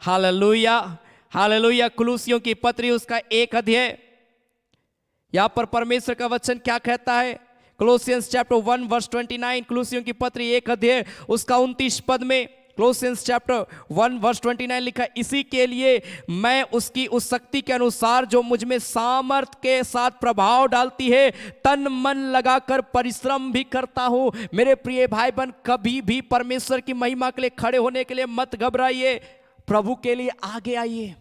हालेलुया, हालेलुया। कुलुसियों की पत्री उसका 1 अध्याय, यहां पर परमेश्वर का वचन क्या कहता है? कोलोसियंस चैप्टर 1 वर्स 29, कुलुसियों की पत्री 1 अध्याय उसका 29 पद में, कोलोसियंस चैप्टर 1 वर्स 29 लिखा, इसी के लिए मैं उसकी उस शक्ति के अनुसार जो मुझ में सामर्थ के साथ प्रभाव डालती है, तन मन लगाकर परिश्रम भी करता हूं। मेरे प्रिय भाई बहन, कभी भी परमेश्वर की महिमा के लिए खड़े होने के लिए मत घबराइए, प्रभु के लिए आगे आइए।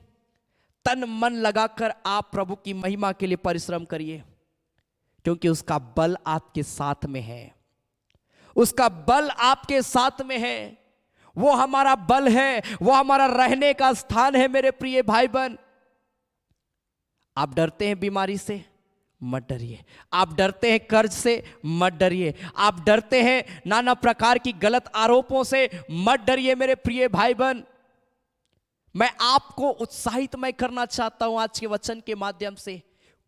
तन मन लगाकर आप प्रभु की महिमा के लिए परिश्रम करिए, क्योंकि उसका बल आपके साथ में है। उसका बल आपके साथ में है। वो हमारा बल है, वो हमारा रहने का स्थान है। मेरे प्रिय भाई बहन, आप डरते हैं बीमारी से, मत डरिए। आप डरते हैं कर्ज से, मत डरिए। आप डरते हैं नाना प्रकार की गलत आरोपों से, मत डरिए। मेरे प्रिय भाई बहन, मैं आपको उत्साहित मैं करना चाहता हूं आज के वचन के माध्यम से।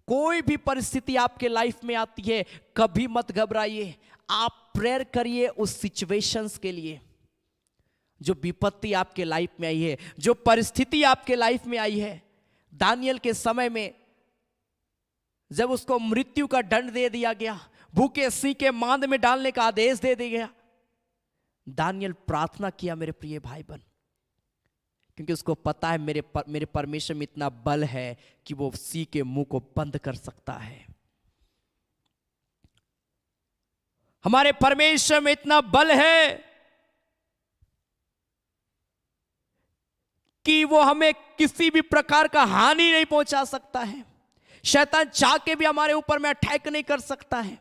कोई भी परिस्थिति आपके लाइफ में आती है, कभी मत घबराइए। आप प्रेयर करिए उस सिचुएशंस के लिए, जो विपत्ति आपके लाइफ में आई है, जो परिस्थिति आपके लाइफ में आई है। दानियल के समय में जब उसको मृत्यु का दंड दे दिया गया, भूखे सिंह के मांद में डालने का आदेश दे दिया गया, दानियल प्रार्थना किया मेरे प्रिय भाई बहन, क्योंकि उसको पता है मेरे परमेश्वर में इतना बल है कि वो सिंह के मुंह को बंद कर सकता है। हमारे परमेश्वर में इतना बल है कि वो हमें किसी भी प्रकार का हानि नहीं पहुंचा सकता है। शैतान चाह के भी हमारे ऊपर में अटैक नहीं कर सकता है।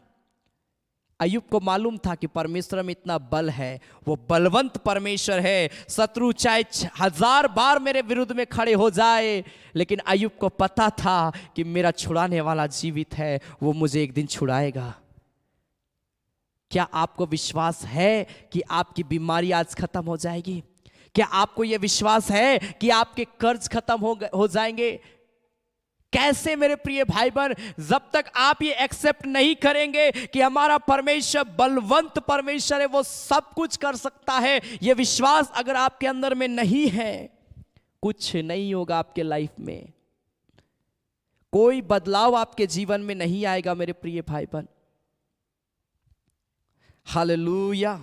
अय्यूब को मालूम था कि परमेश्वर में इतना बल है, वो बलवंत परमेश्वर है। शत्रु चाहे 1000 बार मेरे विरुद्ध में खड़े हो जाए, लेकिन अय्यूब को पता था कि मेरा छुड़ाने वाला जीवित है, वो मुझे एक दिन छुड़ाएगा। क्या आपको विश्वास है कि आपकी बीमारी आज खत्म हो जाएगी? क्या आपको यह विश्वास है कि आपके कर्ज खत्म हो जाएंगे? कैसे मेरे प्रिय भाई बहन, जब तक आप ये एक्सेप्ट नहीं करेंगे कि हमारा परमेश्वर बलवंत परमेश्वर है, वो सब कुछ कर सकता है, ये विश्वास अगर आपके अंदर में नहीं है, कुछ नहीं होगा आपके लाइफ में। कोई बदलाव आपके जीवन में नहीं आएगा मेरे प्रिय भाई बहन। हालेलुया।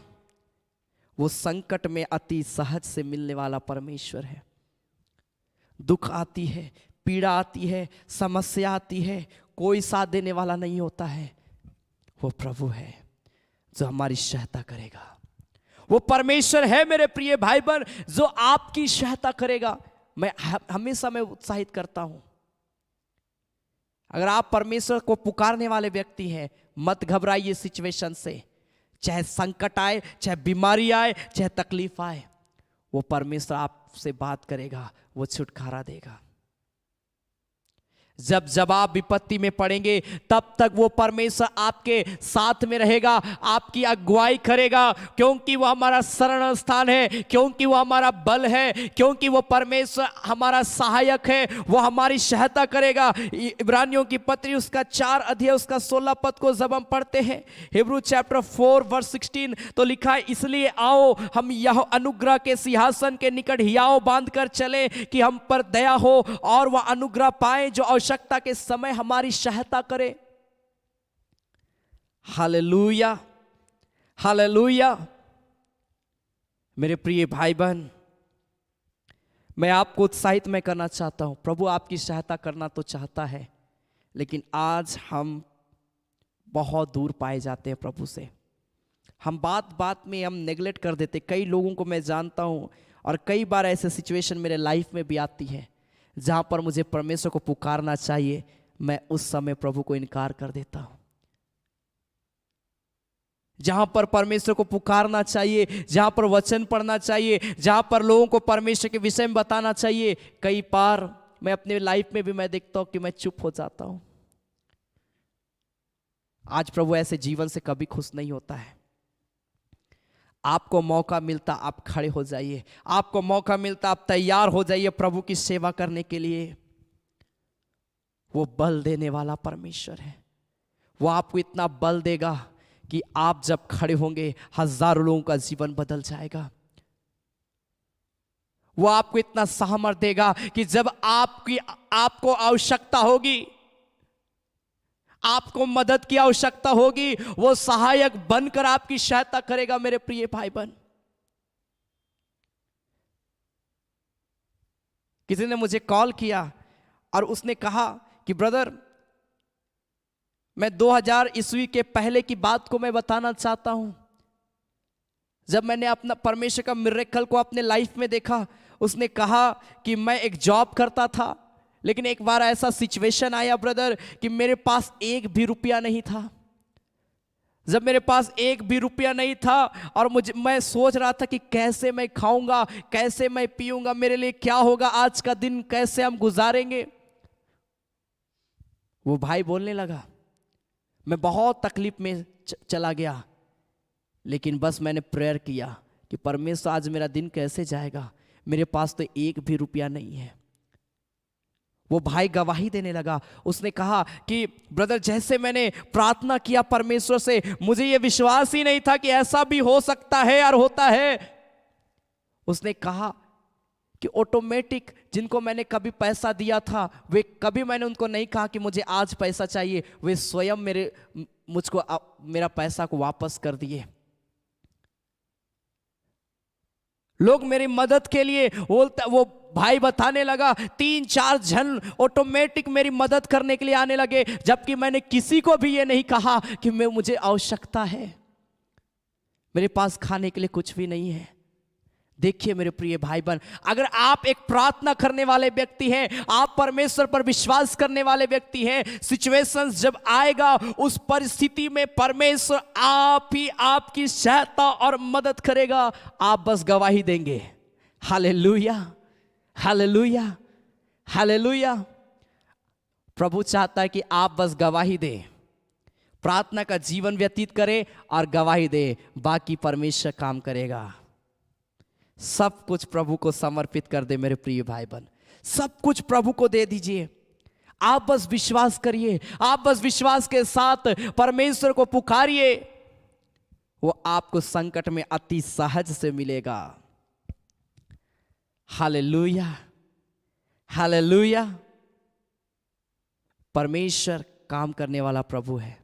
वो संकट में अति सहज से मिलने वाला परमेश्वर है। दुख आती है, पीड़ा आती है, समस्या आती है, कोई साथ देने वाला नहीं होता है। वो प्रभु है जो हमारी सहायता करेगा। वो परमेश्वर है मेरे प्रिय भाई बहन जो आपकी सहायता करेगा। मैं हमेशा उत्साहित करता हूं, अगर आप परमेश्वर को पुकारने वाले व्यक्ति हैं, मत घबराइए सिचुएशन से। चाहे संकट आए, चाहे बीमारी आए, चाहे तकलीफ आए, वो परमेश्वर आपसे बात करेगा, वो छुटकारा देगा। जब जब आप विपत्ति में पड़ेंगे तब तक वो परमेश्वर आपके साथ में रहेगा, आपकी अगुवाई करेगा, क्योंकि वो हमारा शरण स्थान है, क्योंकि वो हमारा बल है, क्योंकि वो परमेश्वर हमारा सहायक है, वो हमारी सहायता करेगा। इब्रानियों की पत्री उसका 4 अध्याय उसका 16 पद को जब हम पढ़ते हैं, हिब्रू चैप्टर 4 वर्स 16, तो लिखा है, इसलिए आओ हम यह अनुग्रह के सिंहासन के निकट हियाव बांध कर चले कि हम पर दया हो और वह अनुग्रह पाए जो आवश्यकता के समय हमारी सहायता करे। Hallelujah, hallelujah. मेरे प्रिय भाई बहन, मैं आपको उत्साहित मैं करना चाहता हूं। प्रभु आपकी सहायता करना तो चाहता है, लेकिन आज हम बहुत दूर पाए जाते हैं प्रभु से। हम बात बात में हम नेगलेक्ट कर देते। कई लोगों को मैं जानता हूं और कई बार ऐसे सिचुएशन मेरे लाइफ में भी आती है जहां पर मुझे परमेश्वर को पुकारना चाहिए, मैं उस समय प्रभु को इनकार कर देता हूं। जहां पर परमेश्वर को पुकारना चाहिए, जहां पर वचन पढ़ना चाहिए, जहां पर लोगों को परमेश्वर के विषय में बताना चाहिए, कई बार मैं अपने लाइफ में भी मैं देखता हूं कि मैं चुप हो जाता हूं। आज प्रभु ऐसे जीवन से कभी खुश नहीं होता है। आपको मौका मिलता आप खड़े हो जाइए, आपको मौका मिलता आप तैयार हो जाइए प्रभु की सेवा करने के लिए। वो बल देने वाला परमेश्वर है। वो आपको इतना बल देगा कि आप जब खड़े होंगे हजारों लोगों का जीवन बदल जाएगा। वो आपको इतना सामर्थ देगा कि जब आपको आवश्यकता होगी, आपको मदद की आवश्यकता होगी, वो सहायक बनकर आपकी सहायता करेगा। मेरे प्रिय भाई बहन, किसी ने मुझे कॉल किया और उसने कहा कि ब्रदर, मैं 2000 ईस्वी के पहले की बात को मैं बताना चाहता हूं। जब मैंने अपना परमेश्वर का मिरेकल को अपने लाइफ में देखा, उसने कहा कि मैं एक जॉब करता था, लेकिन एक बार ऐसा सिचुएशन आया ब्रदर कि मेरे पास एक भी रुपया नहीं था। जब मेरे पास एक भी रुपया नहीं था और मैं सोच रहा था कि कैसे मैं खाऊंगा, कैसे मैं पीऊंगा, मेरे लिए क्या होगा, आज का दिन कैसे हम गुजारेंगे। वो भाई बोलने लगा, मैं बहुत तकलीफ में चला गया, लेकिन बस मैंने प्रेयर किया कि परमेश्वर आज मेरा दिन कैसे जाएगा, मेरे पास तो एक भी रुपया नहीं है। वो भाई गवाही देने लगा। उसने कहा कि ब्रदर, जैसे मैंने प्रार्थना किया परमेश्वर से, मुझे ये विश्वास ही नहीं था कि ऐसा भी हो सकता है और होता है। उसने कहा कि ऑटोमेटिक जिनको मैंने कभी पैसा दिया था, वे कभी मैंने उनको नहीं कहा कि मुझे आज पैसा चाहिए, वे स्वयं मुझको मेरा पैसा को वापस कर दिए। लोग मेरी मदद के लिए वो भाई बताने लगा 3-4 जन ऑटोमेटिक मेरी मदद करने के लिए आने लगे, जबकि मैंने किसी को भी ये नहीं कहा कि मुझे आवश्यकता है, मेरे पास खाने के लिए कुछ भी नहीं है। देखिए मेरे प्रिय भाई बहन, अगर आप एक प्रार्थना करने वाले व्यक्ति हैं, आप परमेश्वर पर विश्वास करने वाले व्यक्ति हैं, सिचुएशंस जब आएगा उस परिस्थिति में परमेश्वर आप ही आपकी सहायता और मदद करेगा। आप बस गवाही देंगे। Hallelujah, hallelujah, hallelujah. प्रभु चाहता है कि आप बस गवाही दें, प्रार्थना का जीवन व्यतीत करें और गवाही दें, बाकी परमेश्वर काम करेगा। सब कुछ प्रभु को समर्पित कर दे मेरे प्रिय भाई बहन, सब कुछ प्रभु को दे दीजिए। आप बस विश्वास करिए, आप बस विश्वास के साथ परमेश्वर को पुकारिए, वो आपको संकट में अति सहज से मिलेगा। Hallelujah, hallelujah. परमेश्वर काम करने वाला प्रभु है,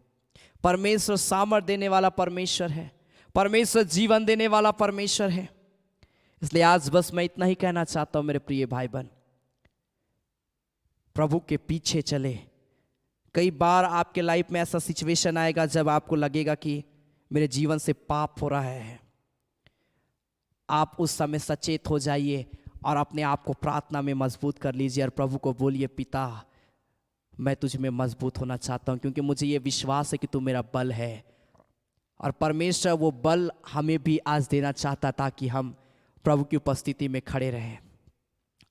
परमेश्वर सामर्थ देने वाला परमेश्वर है, परमेश्वर जीवन देने वाला परमेश्वर है। इसलिए आज बस मैं इतना ही कहना चाहता हूं मेरे प्रिय भाई बहन, प्रभु के पीछे चले। कई बार आपके लाइफ में ऐसा सिचुएशन आएगा जब आपको लगेगा कि मेरे जीवन से पाप हो रहा है। आप उस समय सचेत हो जाइए और अपने आप को प्रार्थना में मजबूत कर लीजिए और प्रभु को बोलिए, पिता मैं तुझ में मजबूत होना चाहता हूं, क्योंकि मुझे ये विश्वास है कि तू मेरा बल है। और परमेश्वर वो बल हमें भी आज देना चाहता ताकि हम प्रभु की उपस्थिति में खड़े रहें।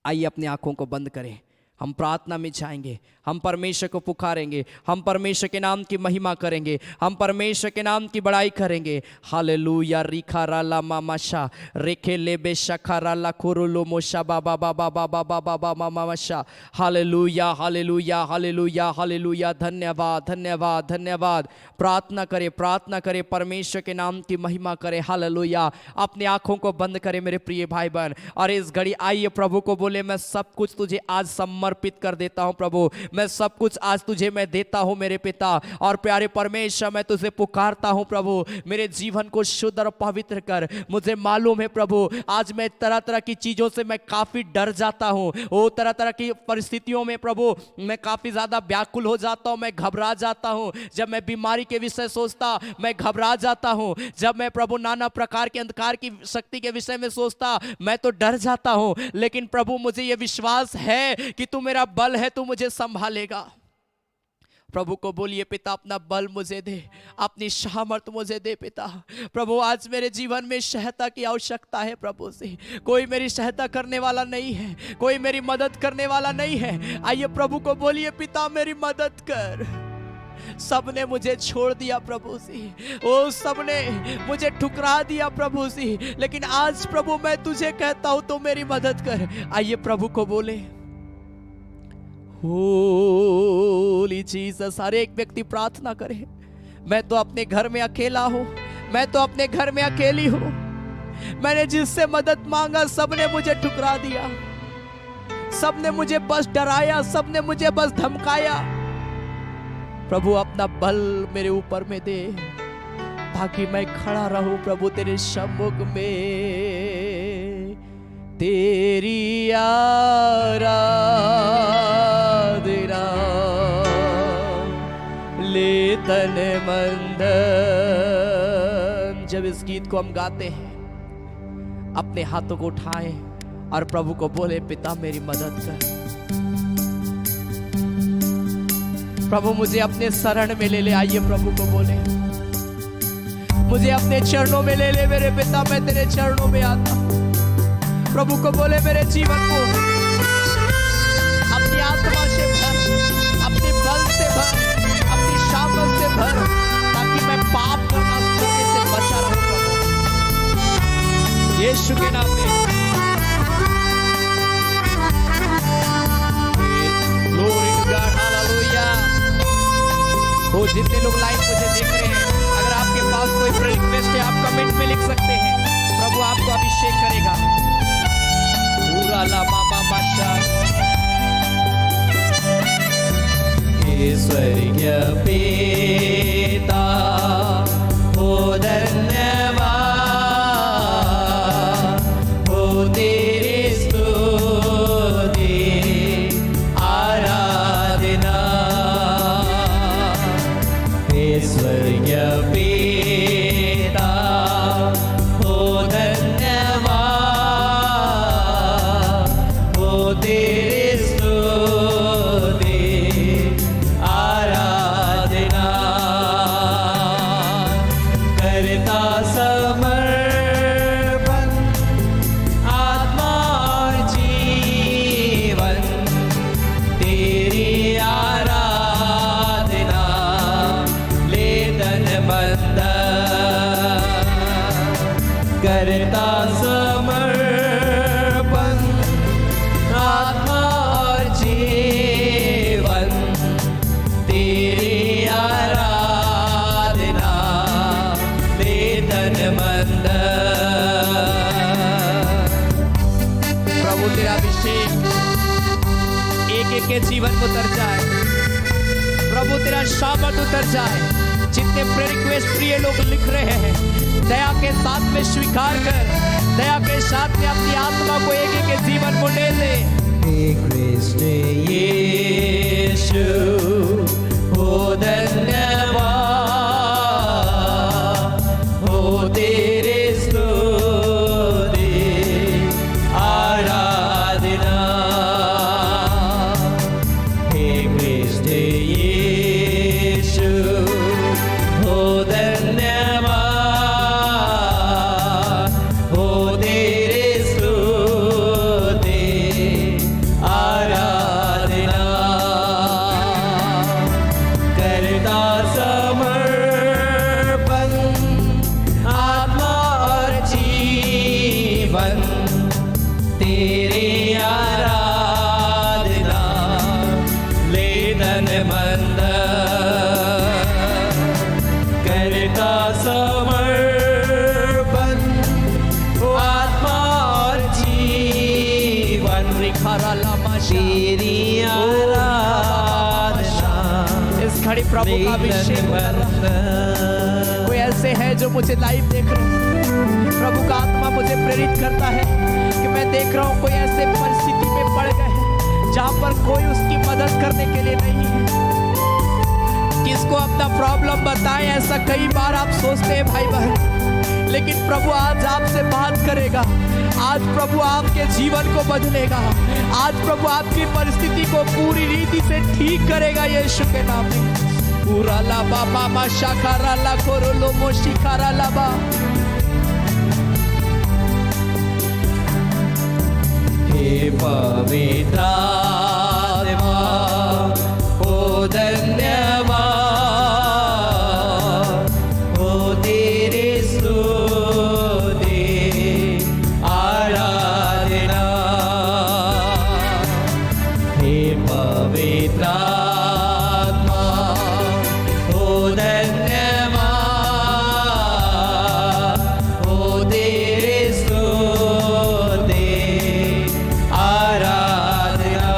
आइए अपनी आंखों को बंद करें, हम प्रार्थना में जाएंगे, हम परमेश्वर को पुकारेंगे, हम परमेश्वर के नाम की महिमा करेंगे, हम परमेश्वर के नाम की बड़ाई करेंगे। हालेलुया रिखा राला मामाशा रेखे लेबे शखा राला कुरुलो मोशा बाबा बाबा बाबा बाबा बाबा मामाशा। हालेलुया हालेलुया हालेलुया हालेलुया। धन्यवाद धन्यवाद धन्यवाद। प्रार्थना करें, प्रार्थना करें, परमेश्वर के नाम की महिमा करें। हालेलुया। अपनी आंखों को बंद करें मेरे प्रिय भाई बहन, और इस घड़ी आइए प्रभु को बोले, मैं सब कुछ तुझे आज समर्पित कर देता हूं प्रभु, मैं सब कुछ आज तुझे मैं देता हूं मेरे पिता। और प्यारे परमेश्वर, मैं तुझे पुकारता हूं प्रभु, मेरे जीवन को शुद्ध और पवित्र कर। मुझे मालूम है प्रभु, आज मैं तरह तरह की चीजों से मैं काफी डर जाता हूं, वो तरह तरह की परिस्थितियों में प्रभु मैं काफी ज्यादा व्याकुल हो जाता हूं, मैं घबरा जाता हूं। जब मैं बीमारी के विषय सोचता मैं घबरा जाता हूं, जब मैं प्रभु नाना प्रकार के अंधकार की शक्ति के विषय में सोचता मैं तो डर जाता हूं। लेकिन प्रभु मुझे यह विश्वास है कि तू मेरा बल है, तू मुझे संभालेगा। प्रभु को बोलिए, पिता अपना बल मुझे दे, अपनी सामर्थ मुझे दे पिता। प्रभु आज मेरे जीवन में सहायता की आवश्यकता है प्रभु से। कोई मेरी सहायता करने वाला नहीं है, कोई मेरी मदद करने वाला नहीं है। आइए प्रभु को बोलिए, पिता मेरी मदद कर। सबने मुझे छोड़ दिया प्रभु से, ओ सबने मुझे ठुकरा दिया प्रभु से, लेकिन आज प्रभु मैं तुझे कहता हूं तो मेरी मदद कर। आइए प्रभु को बोले, होली जीसस। हर एक व्यक्ति प्रार्थना करे, मैं तो अपने घर में अकेला हूं, मैं तो अपने घर में अकेली हूं, मैंने जिससे मदद मांगा सबने मुझे ठुकरा दिया, सबने मुझे बस डराया, सबने मुझे बस धमकाया। प्रभु अपना बल मेरे ऊपर में दे, ताकि मैं खड़ा रहूं प्रभु तेरे सम्मुख में, तेरी आराधना ले तन मन। जब इस गीत को हम गाते हैं, अपने हाथों को उठाएं और प्रभु को बोले, पिता मेरी मदद कर। प्रभु मुझे अपने शरण में ले ले। आइए प्रभु को बोले, मुझे अपने चरणों में ले ले मेरे पिता, मैं तेरे चरणों में आता हूं। प्रभु को बोले, मेरे जीवन को अपनी आत्मा से भर, अपने बल से भर, अपनी सामर्थ से भर, ताकि मैं पाप करना करने से बचा रहूं प्रभु, यीशु के नाम में। Glory to God, hallelujah. वो जितने लोग लाइव मुझे देख रहे हैं, अगर आपके पास कोई रिक्वेस्ट है आप कमेंट में लिख सकते हैं, प्रभु आपको अभिषेक करेगा। पूरा ला मामा माशा। स्वर्गीय पिता हो धन्यवाद, हो तेरी स्तुति आराधना। स्वर्गीय पिता हो धन्यवाद, हो तेरी स्तुति आराधना। करता समर्पण आत्मा और जीवन, तेरी आराधना ले तन मन। करता समर्पण आत्मा और जीवन, तेरी आराधना ले तन मन। प्रभु तेरा अभिषेक एक एक के जीवन में उतर जाए, प्रभु तेरा सामर्थ उतर जाए। जितने प्रेयर रिक्वेस्ट प्रिय लोग लिख रहे हैं, दया के साथ में स्वीकार कर, दया के साथ में अपनी आत्मा को एक एक के जीवन में ले ले। कृष्ण यीशु हो धन्यवाद, हो तेरे स्तुति आराधना। हे कृष्ण यीशु हो धन्यवाद, हो तेरे मंद करता समर्पण आत्मा और जीवन तेरी आराधना इस घड़ी प्रभु का अभिषेक कर रहा है। कोई ऐसे है जो मुझे लाइव देख रहे हैं, प्रभु का आत्मा मुझे प्रेरित करता है कि मैं देख रहा हूँ कोई ऐसे परिस्थिति में पड़ गए हैं जहाँ पर कोई उसकी मदद करने के लिए नहीं है। किसको अपना प्रॉब्लम बताएं, ऐसा कई बार आप सोचते हैं भाई बहन, लेकिन प्रभु आज आपसे बात करेगा। आज प्रभु आपके जीवन को बदलेगा। आज प्रभु आपकी परिस्थिति को पूरी रीति से ठीक करेगा यीशु के नाम में। पूरा लाबा बाबा शाखारा ला कोरोलो मोशिकारा लाबा। हे पवित्र आत्मा ओ धन्यवाद ओ तेरे स्तुति आराधना। हे पवित्र आत्मा ओ धन्यवाद ओ तेरे स्तुति आराधना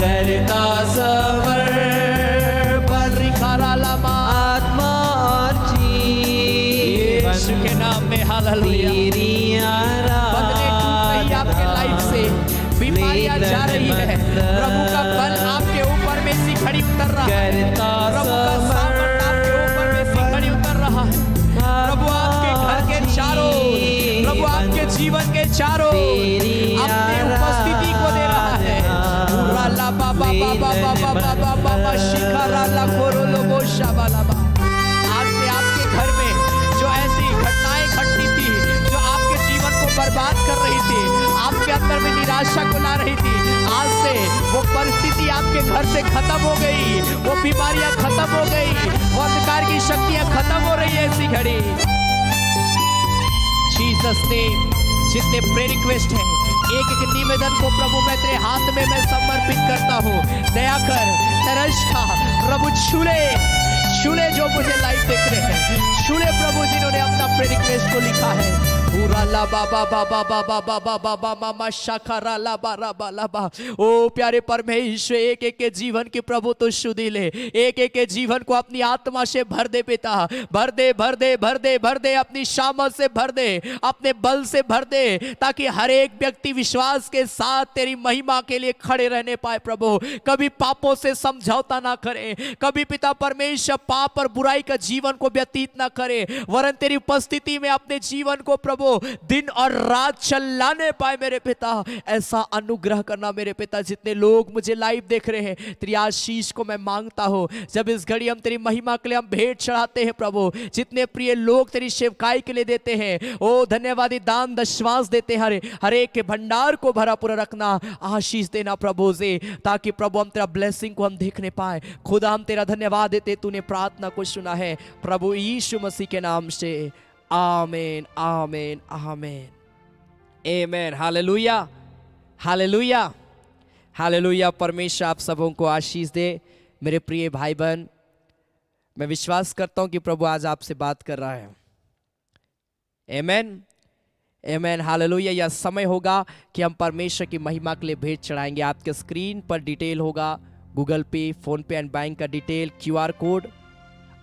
करता समर्पण आत्मा और जीवन यीशु के नाम में हालेलुया। तेरी बदले टूट रही है आपके लाइफ से, बीमारियां जा रही है, प्रभु का बल आपके ऊपर में इसी घड़ी उतर रहा है। प्रभु का सामर्थ आपके ऊपर में इसी घड़ी उतर रहा है। प्रभु आपके घर के चारों, प्रभु आपके जीवन के चारों अपनी उपस्थिति को दे रहा है। पूरा ला बाबा बाबा बाबा बाबा बाबा शिखारा ला कोरोलो बोशाबा लाबा। आज से आपके घर में जो ऐसी घटनाएं घटती थी, जो आपके जीवन को बर्बाद कर रही थी, आपके अंदर में निराशा को ला रही थी, आज से वो परिस्थिति आपके घर से खत्म हो गई, वो बीमारियां खत्म हो गई, वो अंधकार की शक्तियां खत्म हो रही है इसी घड़ी। Jesus name. जितने प्रेयर रिक्वेस्ट हैं, एक एक निवेदन को प्रभु मैं तेरे हाथ में मैं समर्पित करता हूँ। दया कर, तरस खा प्रभु, छूले छूले जो मुझे लाइव देख रहे हैं, छूले प्रभु जिन्होंने अपना प्रेयर रिक्वेस्ट को लिखा है। पूरा ला बाबा बाबा बाबा बाबा बाबा मामा शाखारा ला बारा बाला बा। ओ प्यारे परमेश्वर, एक एक के जीवन की प्रभु तो शुद्धि ले, एक एक के जीवन को अपनी आत्मा से भर दे पिता, भर दे भर दे भर दे भर दे, अपनी सामर्थ से भर दे, अपने बल से भर दे, ताकि हर एक व्यक्ति विश्वास के साथ तेरी महिमा के लिए खड़े रहने पाए। प्रभु कभी पापों से समझौता ना करे, कभी पिता परमेश्वर पाप और बुराई का जीवन को व्यतीत ना करे, वरन तेरी उपस्थिति में अपने जीवन को प्रभु दिन और रात चलाने पाए। मेरे पिता ऐसा अनुग्रह करना मेरे पिता। जितने लोग मुझे लाइव देख रहे हैं, तेरी आशीष को मैं मांगता हूं। जब इस घड़ी हम तेरी महिमा के लिए हम भेंट चढ़ाते हैं प्रभु, जितने प्रिय लोग तेरी सेवकाई के लिए देते हैं, ओ धन्यवादी दान दशवांश देते हैं, हर एक के भंडार को भरा पूरा रखना, आशीष देना प्रभु से, ताकि प्रभु हम तेरा ब्लेसिंग को हम देखने पाए। खुदा हम तेरा धन्यवाद देते, तूने प्रार्थना को सुना है प्रभु यीशु मसीह के नाम से। आमीन आमीन आमीन आमीन। Hallelujah hallelujah hallelujah. परमेश्वर आप सबों को आशीष दे। मेरे प्रिय भाई बहन, मैं विश्वास करता हूं कि प्रभु आज आपसे बात कर रहा है। आमीन आमीन हालेलुया। यह समय होगा कि हम परमेश्वर की महिमा के लिए भेंट चढ़ाएंगे। आपके स्क्रीन पर डिटेल होगा, गूगल पे, फोन पे एंड बैंक का डिटेल, QR कोड।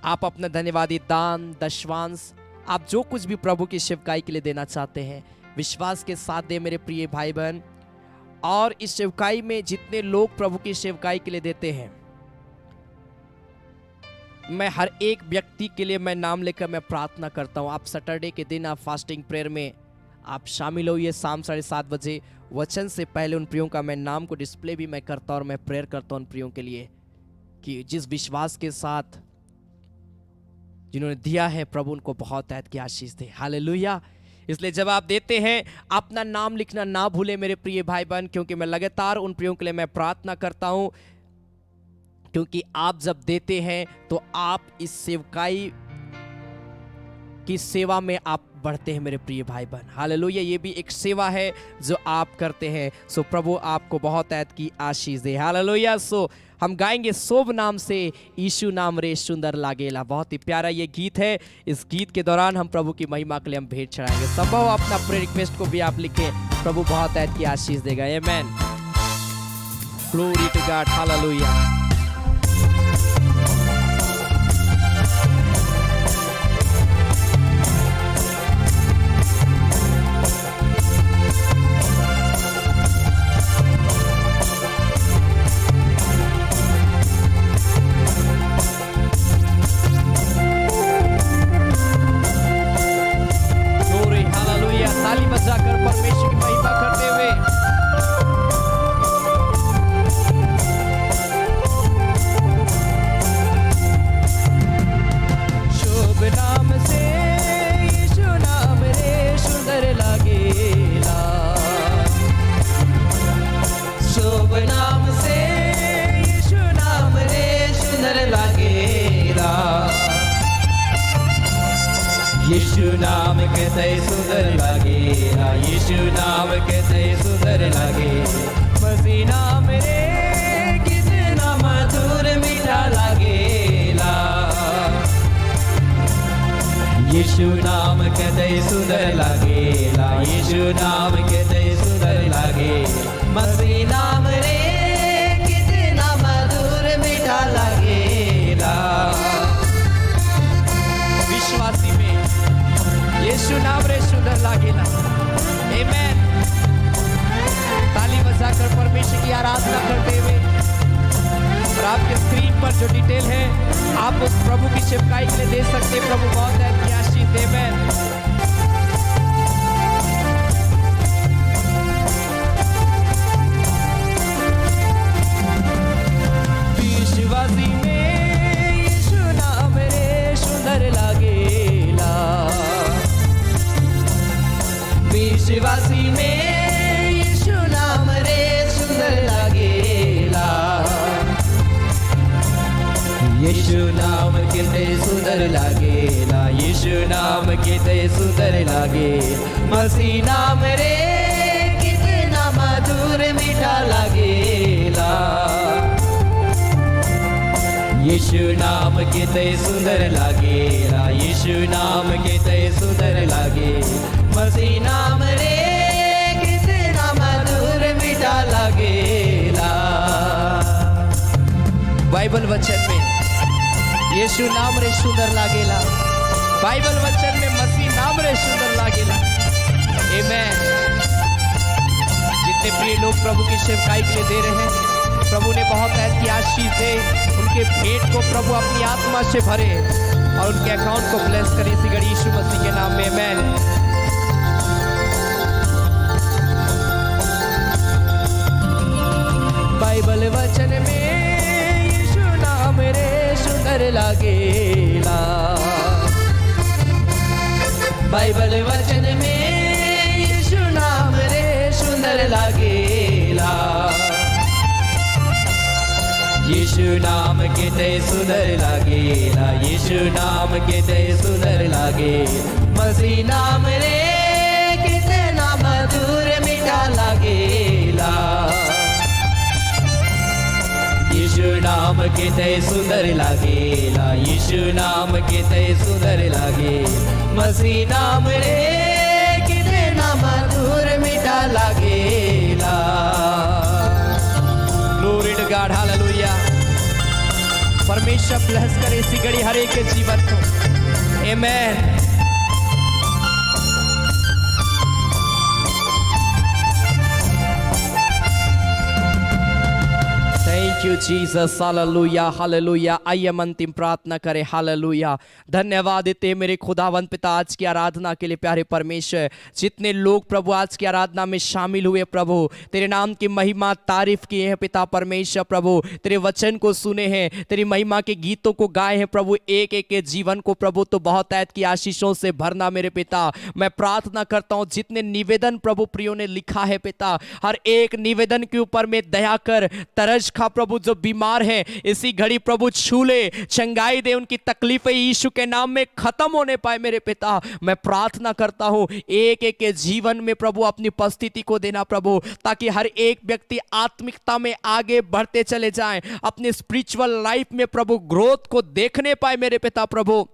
आप अपना धन्यवादी दान दशवांश, आप जो कुछ भी प्रभु की सेवकाई के लिए देना चाहते हैं, विश्वास के साथ दे मेरे प्रिय भाई बहन। और इस सेवकाई में जितने लोग प्रभु की सेवकाई के लिए देते हैं, मैं हर एक व्यक्ति के लिए मैं नाम लेकर मैं प्रार्थना करता हूं। आप सैटरडे के दिन आप फास्टिंग प्रेयर में आप शामिल होइए। शाम 7:30 बजे वचन से पहले उन प्रियों का मैं नाम को डिस्प्ले भी मैं करता हूं और मैं प्रेयर करता हूं उन प्रियों के लिए, कि जिस विश्वास के साथ जिन्होंने दिया है प्रभु उनको बहुत ऐत की आशीष दे। हालेलुया। इसलिए जब आप देते हैं, अपना नाम लिखना ना भूले मेरे प्रिय भाई बहन, क्योंकि मैं लगातार उन प्रियों के लिए मैं प्रार्थना करता हूं। क्योंकि आप जब देते हैं तो आप इस सेवकाई कि सेवा में आप बढ़ते हैं मेरे प्रिय भाई बहन। हालेलुया, ये भी एक सेवा है जो आप करते हैं। सो प्रभु आपको बहुत ऐत की आशीष दे। हालेलुया। सो हम गाएंगे शोभ नाम से यीशु नाम रे सुंदर लागेला। बहुत ही प्यारा ये गीत है। इस गीत के दौरान हम प्रभु की महिमा के लिए हम भेंट चढ़ाएंगे। संभव अपना प्रे रिक्वेस्ट को भी आप लिखें, प्रभु बहुत ऐत की आशीष देगा। आमेन। Glory to God. हालेलुया। ताली बजाकर परमेश्वर की महिमा करते हुए शुभ नाम से यीशु नाम रे सुंदर लागेला। शुभ नाम से यीशु नाम रे सुंदर लागेला। यीशु नाम कहते सुंदर लागेला। यीशु नाम कहते सुंदर लागे। मसीह नाम रे कितना मधुर मीठा लागेला। यीशु नाम कहते सुंदर लागेला। यीशु नाम कहते सुंदर लागे। मसीह नाम रे कितना मधुर मीठा लागेला। विश्वासी में यीशु नाम रे सुंदर लागेला। आमेन। ताली बजाकर परमेश्वर की आराधना करते हुए और आपके स्क्रीन पर जो डिटेल है आप उस प्रभु की सेवकाई के लिए दे सकते हैं। प्रभु बहुत है की आशीष दे। आमेन। विश्वासी में यीशु नाम रे सुंदर लागेला। विश्वासी में यीशु नाम रे सुंदर लागेला। यीशु नाम कितने सुंदर लागेला। यीशु नाम कितने सुंदर लागे। मसीह नाम रे कितना मधुर मीठा लागेला। यीशु नाम कितने सुंदर लागेला। यीशु नाम कितने सुंदर लागे। मसीह नाम रे कितना मधुर मीठा लागेला। बाइबल वचन में यीशु नाम रे सुंदर लागेला। बाइबल वचन में मसीह नाम रे सुंदर लागेला। आमेन। जितने प्रिय लोग प्रभु की सेवकाई के लिए दे रहे हैं, प्रभु ने बहुत ऐसी आशीष दे। उनके भेंट को प्रभु अपनी आत्मा से भरे और उनके अकाउंट को ब्लेस करे इसी घड़ी यीशु मसीह के नाम में। आमेन। बाइबल वचन में यीशु नाम रे सुंदर लागेला। बाइबल वचन में यीशु नाम रे सुंदर लागेला। यीशु नाम कितने सुंदर लागेला। यीशु नाम कितने सुंदर लागे। मसीह नाम रे कितना मधुर मीठा लागेला। यीशु नाम कितने सुंदर लागेला। यीशु नाम कितने सुंदर लागे। मसीह नाम रे कितना मधुर मीठा लागेला। Glory to God. हालेलुया। परमेश्वर ब्लेस करे इसी घड़ी हर एक के जीवन को। आमेन। Thank you Jesus. हालेलुया हालेलुया। आइए हम अंतिम प्रार्थना करें। हालेलुया। धन्यवाद देते मेरे खुदावंत पिता आज की आराधना के लिए। प्यारे परमेश्वर, जितने लोग प्रभु आज की आराधना में शामिल हुए प्रभु, तेरे नाम की महिमा तारीफ किए हैं पिता परमेश्वर। प्रभु तेरे वचन को सुने हैं, तेरी महिमा के गीतों को गाए हैं प्रभु। एक एक के जीवन को प्रभु तो बहुत ऐत की आशीषों से भरना मेरे पिता। मैं प्रार्थना करता हूँ जितने निवेदन प्रभु प्रियो ने लिखा है पिता, हर एक निवेदन के ऊपर में दया कर, तरस खा प्रभु। प्रभु जो बीमार है इसी घड़ी प्रभु छू ले, चंगाई दे, उनकी तकलीफें यीशु के नाम में खत्म होने पाए मेरे पिता। मैं प्रार्थना करता हूं एक एक के जीवन में प्रभु अपनी उपस्थिति को देना प्रभु, ताकि हर एक व्यक्ति आत्मिकता में आगे बढ़ते चले जाएं, अपने स्पिरिचुअल लाइफ में प्रभु ग्रोथ को देखने पाए मेरे पिता। प्रभु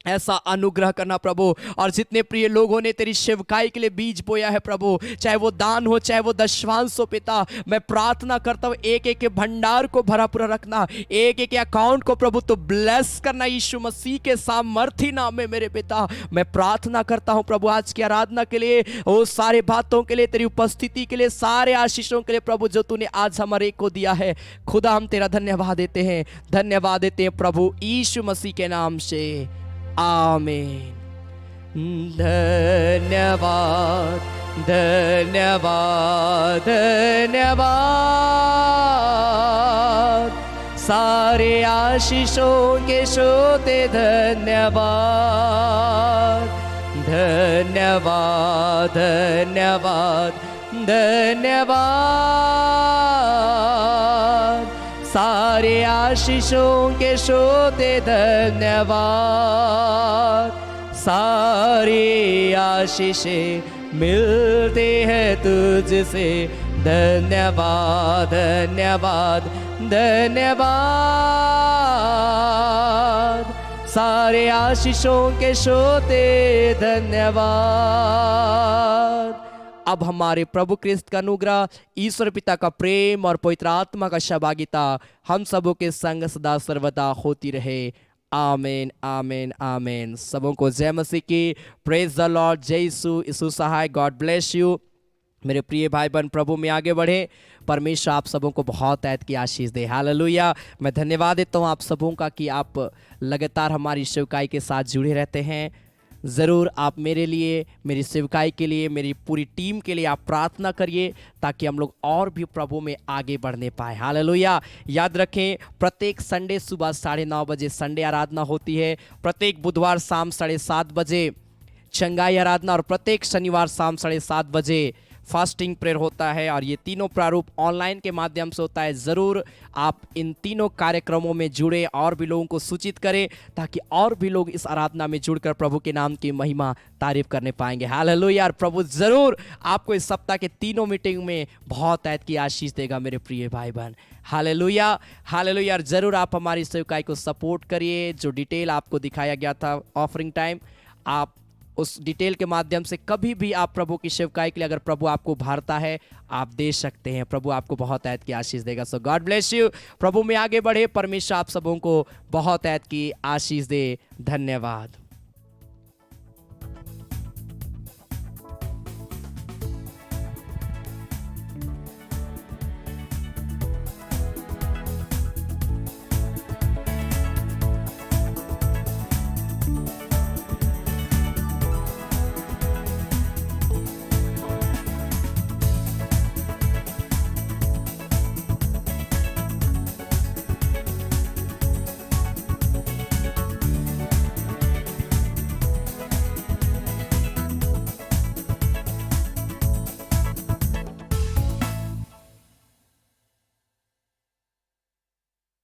ऐसा अनुग्रह करना प्रभु। और जितने प्रिय लोगों ने तेरी सेवकाई के लिए बीज बोया है प्रभु, चाहे वो दान हो चाहे वो दशवांश हो पिता, मैं प्रार्थना करता हूँ एक एक के भंडार को भरा पूरा रखना, एक एक अकाउंट को प्रभु तो ब्लेस करना यीशु मसीह के सामर्थी नाम में मेरे पिता। मैं प्रार्थना करता हूँ प्रभु आज की आराधना के लिए, वो सारे बातों के लिए, तेरी उपस्थिति के लिए, सारे आशीषों के लिए प्रभु जो तूने आज हमारे को दिया है। खुदा हम तेरा धन्यवाद देते हैं, धन्यवाद देते हैं प्रभु यीशु मसीह के नाम से, आमीन। धन्यवाद धन्यवाद धन्यवाद, सारे आशीषों के श्रोते धन्यवाद धन्यवाद धन्यवाद धन्यवाद, सारे आशीषों के श्रोते धन्यवाद। सारी आशीषें मिलते हैं तुझसे, धन्यवाद धन्यवाद धन्यवाद, सारे आशीषों के श्रोते धन्यवाद। अब हमारे प्रभु क्रिस्त का अनुग्रह, ईश्वर पिता का प्रेम और पवित्र आत्मा का सहभागिता हम सबों के संग सदा सर्वदा होती रहे। आमीन आमीन आमीन। सबों को जय मसीह की। Praise the lord. जय यीशु सहाय। God bless you. मेरे प्रिय भाई बहन प्रभु में आगे बढ़े। परमेश्वर आप सबों को बहुत ऐत की आशीष दे। हालेलुया। मैं धन्यवाद देता हूँ आप सबों का कि आप लगातार हमारी सेवकाई के साथ जुड़े रहते हैं। ज़रूर आप मेरे लिए, मेरी सेवकाई के लिए, मेरी पूरी टीम के लिए आप प्रार्थना करिए ताकि हम लोग और भी प्रभु में आगे बढ़ने पाए। हालेलुया। याद रखें प्रत्येक संडे सुबह 9:30 बजे संडे आराधना होती है, प्रत्येक बुधवार शाम 7:30 बजे चंगाई आराधना और प्रत्येक शनिवार शाम 7:30 बजे फास्टिंग प्रेयर होता है। और ये तीनों प्रारूप ऑनलाइन के माध्यम से होता है। ज़रूर आप इन तीनों कार्यक्रमों में जुड़े और भी लोगों को सूचित करें ताकि और भी लोग इस आराधना में जुड़कर प्रभु के नाम की महिमा तारीफ करने पाएंगे। हालेलुया। यार प्रभु ज़रूर आपको इस सप्ताह के तीनों मीटिंग में बहुत ऐत की आशीष देगा मेरे प्रिय भाई बहन। Hallelujah hallelujah. यार ज़रूर आप हमारी सेवकाई को सपोर्ट करिए। जो डिटेल आपको दिखाया गया था ऑफरिंग टाइम, आप उस डिटेल के माध्यम से कभी भी आप प्रभु की सेवकाई के लिए अगर प्रभु आपको भारता है आप दे सकते हैं। प्रभु आपको बहुत ऐत की आशीष देगा। सो गॉड ब्लेस यू। प्रभु में आगे बढ़े। परमेश्वर आप सबों को बहुत ऐत की आशीष दे। धन्यवाद।